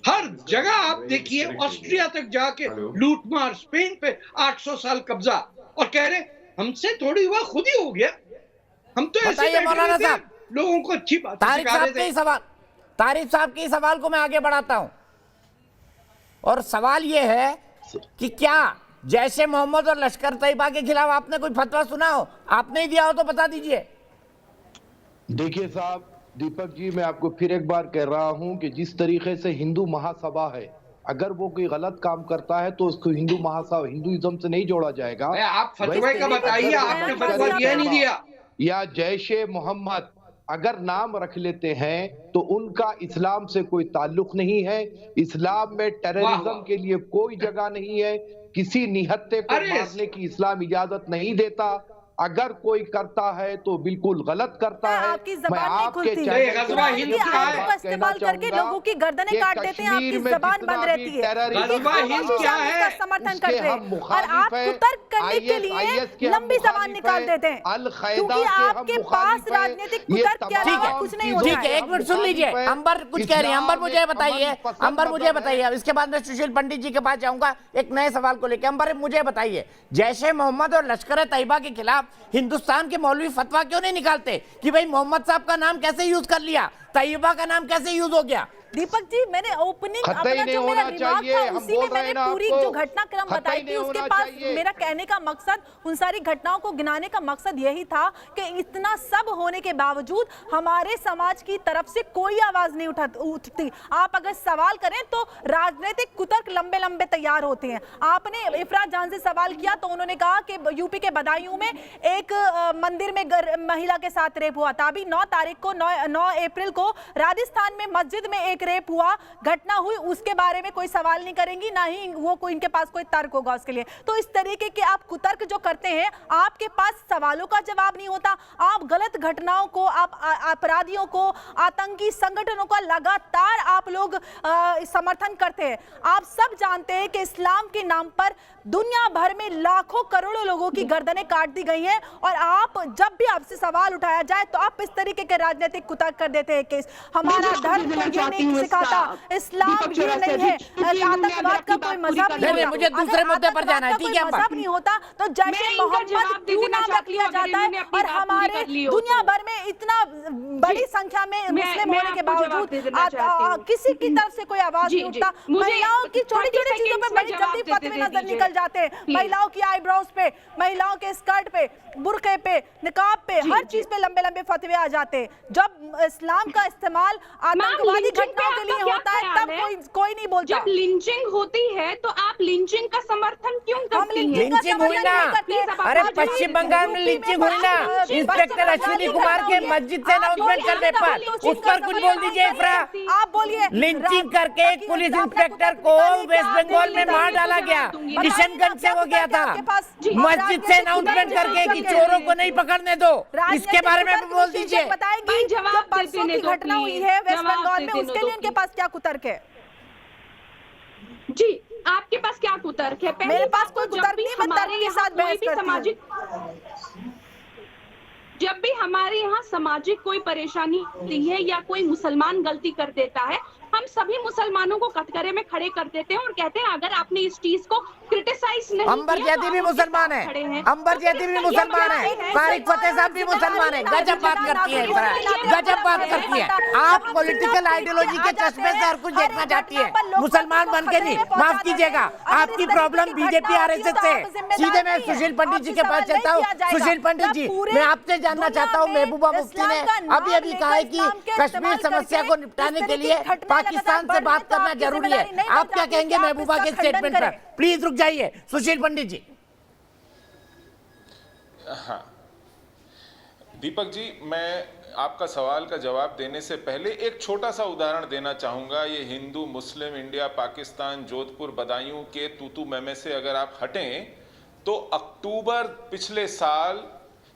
हर जगह आप देखिए, ऑस्ट्रिया तक जाके लूटमार, स्पेन पे 800 साल कब्जा, और कह रहे हमसे थोड़ी हुआ, खुद ही हो गया। हम तो ऐसे मौलाना साहब, लोगों को अच्छी बात तारिक साहब के ही सवाल, तारिक साहब के सवाल को मैं आगे बढ़ाता हूं, और सवाल यह है कि क्या जैशे मोहम्मद और लश्कर तैयबा के खिलाफ आपने कोई फतवा सुना हो? आपने ही दिया हो तो बता दीजिए। देखिए साहब दीपक जी, मैं आपको फिर एक बार कह रहा हूं कि जिस तरीके से हिंदू महासभा है, अगर वो कोई गलत काम करता है तो उसको हिंदू महासभा हिंदुइज्म से नहीं जोड़ा जाएगा। आप फतवे का बताइए, आपने फतवा दिया नहीं दिया? या जैशे मोहम्मद अगर नाम रख लेते हैं तो उनका इस्लाम से कोई ताल्लुक नहीं है। इस्लाम में टेररिज्म के लिए कोई जगह नहीं है। किसी निहत्ते को मारने की इस्लाम इजाजत नहीं देता। अगर कोई करता है तो बिल्कुल गलत करता है। आपकी जबान नहीं खुलती, आपको इस्तेमाल करके लोगों की गर्दनें काट देते हैं, आपकी जबान बंद रहती है, समर्थन करते हैं, और आप कुतर्क करने के लिए लंबी जबान निकाल देते हैं, क्योंकि आपके पास राजनीतिक कुतर्क के अलावा कुछ नहीं होता है। ठीक है, एक मिनट सुन लीजिए, अंबर कुछ कह रही है। अंबर मुझे बताइए, अंबर मुझे बताइए, इसके बाद मैं सुशील पंडित जी के पास जाऊंगा एक नए सवाल को लेकर। अंबर मुझे बताइए, जैशे मोहम्मद और लश्कर तैयबा के खिलाफ हिंदुस्तान के मौलवी फतवा क्यों नहीं निकालते कि भाई मोहम्मद साहब का नाम कैसे यूज कर लिया, तैयबा का नाम कैसे यूज हो गया? दीपक जी, मैंने ओपनिंग अपना जो मेरा रिमार्क था उसी में मैंने पूरी जो घटनाक्रम बताई थी, उसके पास मेरा कहने का मकसद, उन सारी घटनाओं को गिनाने का मकसद यही था कि इतना सब होने के बावजूद हमारे समाज की तरफ से कोई आवाज नहीं उठती। आप अगर सवाल करें तो राजनीतिक कुतर्क लंबे लंबे तैयार होते हैं। आपने इफरात जान से सवाल किया तो उन्होंने कहा कि यूपी के बदायूं में एक मंदिर में महिला के साथ रेप हुआ था। अभी 9 तारीख को 9 अप्रैल को राजस्थान में मस्जिद में एक रेप हुआ, घटना हुई, उसके बारे में कोई सवाल नहीं करेंगी, ना ही वो कोई इनके पास कोई तर्क होगा उसके लिए। तो इस तरीके के आप कुतर्क जो करते हैं, आपके पास सवालों का जवाब नहीं होता। आप गलत घटनाओं को, आप अपराधियों को, आतंकी संगठनों का लगातार आप लोग समर्थन करते हैं। आप सब जानते हैं कि इस्लाम के नाम पर दुनिया भर में लाखों करोड़ों लोगों की गर्दनें काट दी गई हैं, और आप जब भी आपसे सवाल उठाया जाए तो आप इस तरीके के राजनीतिक कुतर्क कर देते हैं कि हमारा धर्म तो ये नहीं सिखाता, इस्लाम ये नहीं है, आतंकवाद का कोई मजहब नहीं होता। मुझे दूसरे मुद्दे पर जाना है, ठीक है? मजहब नहीं होता तो जैसे मोहम्मद क्यों नाम रख लिया जाता है, और हमारे दुनिया भर में इतना बड़ी संख्या में मुस्लिम होने के बावजूद किसी की तरफ से कोई आवाज नहीं उठता। महिलाओं की छोटी छोटी चीजों पर बड़ी जल्दी फतवे नजर निकल जाते हैं। महिलाओं की आईब्रोज पे, महिलाओं के स्कर्ट पे, बुर्के पे, निकाब पे, हर चीज पे लंबे लंबे फतवे आ जाते हैं। जब इस्लाम का इस्तेमाल आतंकवादी घटनाओं के लिए होता है तब कोई नहीं बोलता। जब लिंचिंग होती है तो आप लिंचिंग का समर्थन क्यों करती हैं? लिंचिंग हुई ना, अरे पश्चिम बंगाल में लिंचिंग हुई ना, इंस्पेक्टर अश्विनी कुमार के मस्जिद से अनाउंसमेंट करने पर, उस पर कुछ बोल दीजिए इफ्रा। आप बोलिए। लिंचिंग करके एक पुलिस इंस्पेक्टर को वेस्ट बंगाल में मार डाला गया, किशनगंज से हो गया था, मस्जिद से अनाउंसमेंट करके कि चोरों को नहीं पकड़ने दो, इसके बारे में बोल दीजिए। बताएंगी जब परसों की घटना हुई है वेस्ट बंगाल में, उसके लिए इनके पास क्या कुतर्क है? जी, आपके पास क्या कुतर्क है? मेरे पास कोई कुतर्क नहीं, मैं तर्क के साथ बहस करती हूं। जब भी हमारे यहाँ सामाजिक कोई परेशानी होती है या कोई मुसलमान गलती कर देता है, हम सभी मुसलमानों को कटघरे में खड़े कर देते हैं और कहते हैं अगर आपने इस चीज को क्रिटिसाइज नहीं अंबर जैदी भी मुसलमान है, अंबर जैदी भी मुसलमान है, तारिक फतेह साहब भी मुसलमान है। गजब बात करती है, गजब बात करती है। आप पॉलिटिकल आइडियोलॉजी के चश्मे से हर कुछ देखना चाहती है, मुसलमान बन के नहीं। माफ कीजिएगा, आपकी प्रॉब्लम बीजेपी आरएसएस से। सीधे मैं सुशील पंडित जी के पास चलता हूँ। सुशील पंडित जी, मैं आपसे जानना चाहता हूँ, महबूबा मुफ्ती ने अभी अभी कहा है कि कश्मीर समस्या को निपटाने के लिए पाकिस्तान से बात करना जरूरी है। आप क्या कहेंगे महबूबा के स्टेटमेंट पर? प्लीज रुक जाइए सुशील पंडित जी। हाँ दीपक जी, मैं आपका सवाल का जवाब देने से पहले एक छोटा सा उदाहरण देना चाहूंगा। ये हिंदू, मुस्लिम, इंडिया, पाकिस्तान, जोधपुर, बदायूं के तूतू मैमे से अगर आप हटें तो अक्टूबर पिछले साल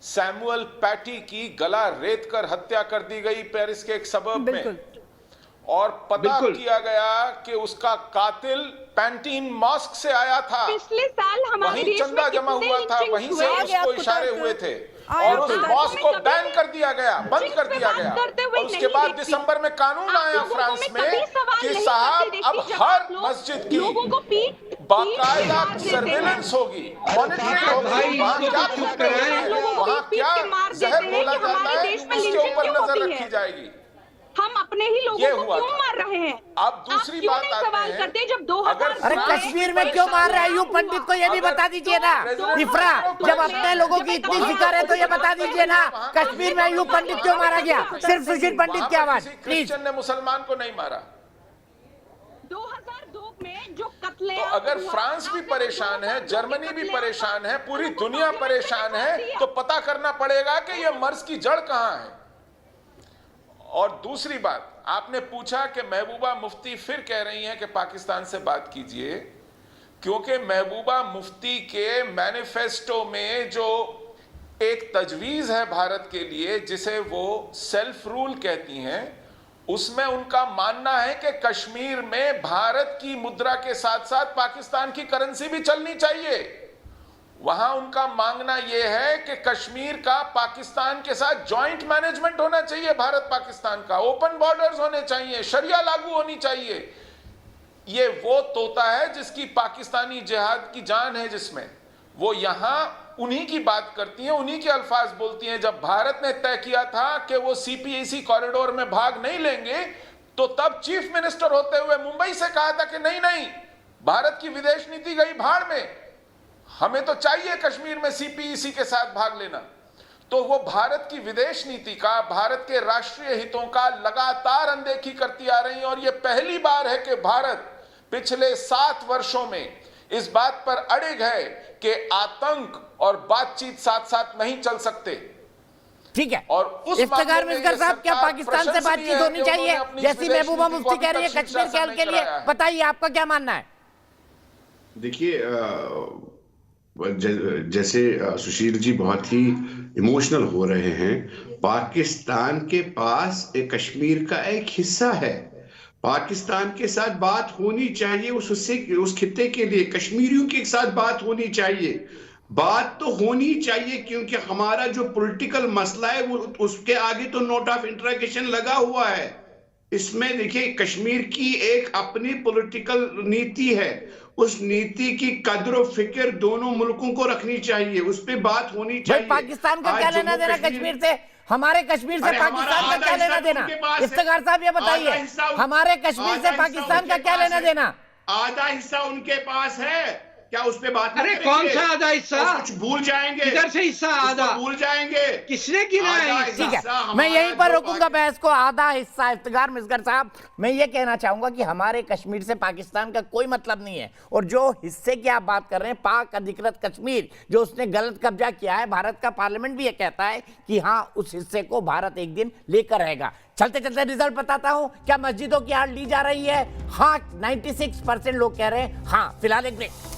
सैमुअल पैटी की गला रेत कर हत्या कर दी गई पेरिस के एक सबर्ब में, और पता किया गया कि उसका कातिल पैंटीन मॉस्क से आया था। पिछले साल हमारे वहीं चंदा जमा हुआ था, वहीं से उसको इशारे हुए थे, और उस मॉस्क को बैन कर दिया गया, बंद कर दिया गया। और उसके बाद दिसंबर में कानून आया फ्रांस में कि साहब अब हर मस्जिद की बाकायदा सर्वेलेंस होगी, मॉनिटरिंग होगी, वहाँ क्या घटना होगी, वहाँ क्या जहर बोला जाता है, उसके ऊपर नजर रखी जाएगी। हम अपने ही लोगों को क्यों मार रहे हैं? अब दूसरी बात सवाल करते हैं जब 2000 अरे कश्मीर में क्यों मार रहे हैं? यूं पंडित को ये भी बता दीजिए ना इफ्रा, जब अपने लोगों की इतनी फिक्र है तो ये बता दीजिए ना कश्मीर में यूं पंडित क्यों मारा गया? सिर्फ सुशील पंडित की आवाज प्लीज। क्रिश्चियन ने मुसलमान को नहीं मारा। 2002 में जो कत्ले, तो अगर फ्रांस भी परेशान है, जर्मनी भी परेशान है, पूरी दुनिया परेशान है, तो पता करना पड़ेगा कि ये मर्ज की जड़ कहां है। और दूसरी बात, आपने पूछा कि महबूबा मुफ्ती फिर कह रही हैं कि पाकिस्तान से बात कीजिए, क्योंकि महबूबा मुफ्ती के मैनिफेस्टो में जो एक तजवीज़ है भारत के लिए जिसे वो सेल्फ रूल कहती हैं, उसमें उनका मानना है कि कश्मीर में भारत की मुद्रा के साथ साथ पाकिस्तान की करेंसी भी चलनी चाहिए। वहां उनका मांगना यह है कि कश्मीर का पाकिस्तान के साथ जॉइंट मैनेजमेंट होना चाहिए, भारत पाकिस्तान का, ओपन बॉर्डर्स होने चाहिए, शरिया लागू होनी चाहिए। ये वो तोता है जिसकी पाकिस्तानी जिहाद की जान है, जिसमें वो यहां उन्हीं की बात करती हैं, उन्हीं के अल्फाज बोलती हैं। जब भारत ने तय किया था कि वो CPEC कॉरिडोर में भाग नहीं लेंगे, तो तब चीफ मिनिस्टर होते हुए मुंबई से कहा था कि नहीं नहीं, भारत की विदेश नीति गई भाड़ में, हमें तो चाहिए कश्मीर में CPEC के साथ भाग लेना। तो वो भारत की विदेश नीति का, भारत के राष्ट्रीय हितों का लगातार अनदेखी करती आ रही है। और ये पहली बार है कि भारत पिछले 7 वर्षों में इस बात पर अड़िग है कि आतंक और बातचीत साथ साथ नहीं चल सकते। ठीक है, और उस इफ्तिखार मिस्कर साहब, क्या पाकिस्तान से बातचीत होनी चाहिए जैसी महबूबा मुफ्ती कह रही है कश्मीर के हल के लिए? बताइए आपका क्या मानना है? देखिए, जैसे सुशील जी बहुत ही इमोशनल हो रहे हैं, पाकिस्तान के पास एक कश्मीर का एक हिस्सा है, पाकिस्तान के साथ बात होनी चाहिए, उस खित्ते के लिए कश्मीरियों के साथ बात होनी चाहिए। बात तो होनी चाहिए क्योंकि हमारा जो पॉलिटिकल मसला है वो उसके आगे तो नोट ऑफ इंटरोगेशन लगा हुआ है। इसमें देखिए, कश्मीर की एक अपनी पॉलिटिकल नीति है, उस नीति की कद्र फिक्र दोनों मुल्कों को रखनी चाहिए, उस पे बात होनी चाहिए। पाकिस्तान का क्या लेना देना कश्मीर से? हमारे कश्मीर से पाकिस्तान का क्या लेना देना? इफ्तिखार साहब ये बताइए, हमारे कश्मीर से पाकिस्तान का क्या लेना देना? आधा हिस्सा उनके पास है, क्या उस पे बात? अरे कौन सा आधा हिस्सा? कुछ भूल जाएंगे, इधर से हिस्सा आधा भूल जाएंगे, किसने गिना है? ठीक है, मैं यहीं पर रोकूंगा बहस को। आधा हिस्सा इफ्तिखार मिस्कर साहब, मैं ये कहना चाहूंगा कि हमारे कश्मीर से पाकिस्तान का कोई मतलब नहीं है। और जो हिस्से की आप बात कर रहे हैं, पाक अधिकृत कश्मीर, जो उसने गलत कब्जा किया है, भारत का पार्लियामेंट भी ये कहता है कि हाँ, उस हिस्से को भारत एक दिन लेकर रहेगा। चलते चलते रिजल्ट बताता हूं, क्या मस्जिदों की आड़ ली जा रही है? हाँ, 96% लोग कह रहे हैं हाँ। फिलहाल एक ब्रेक।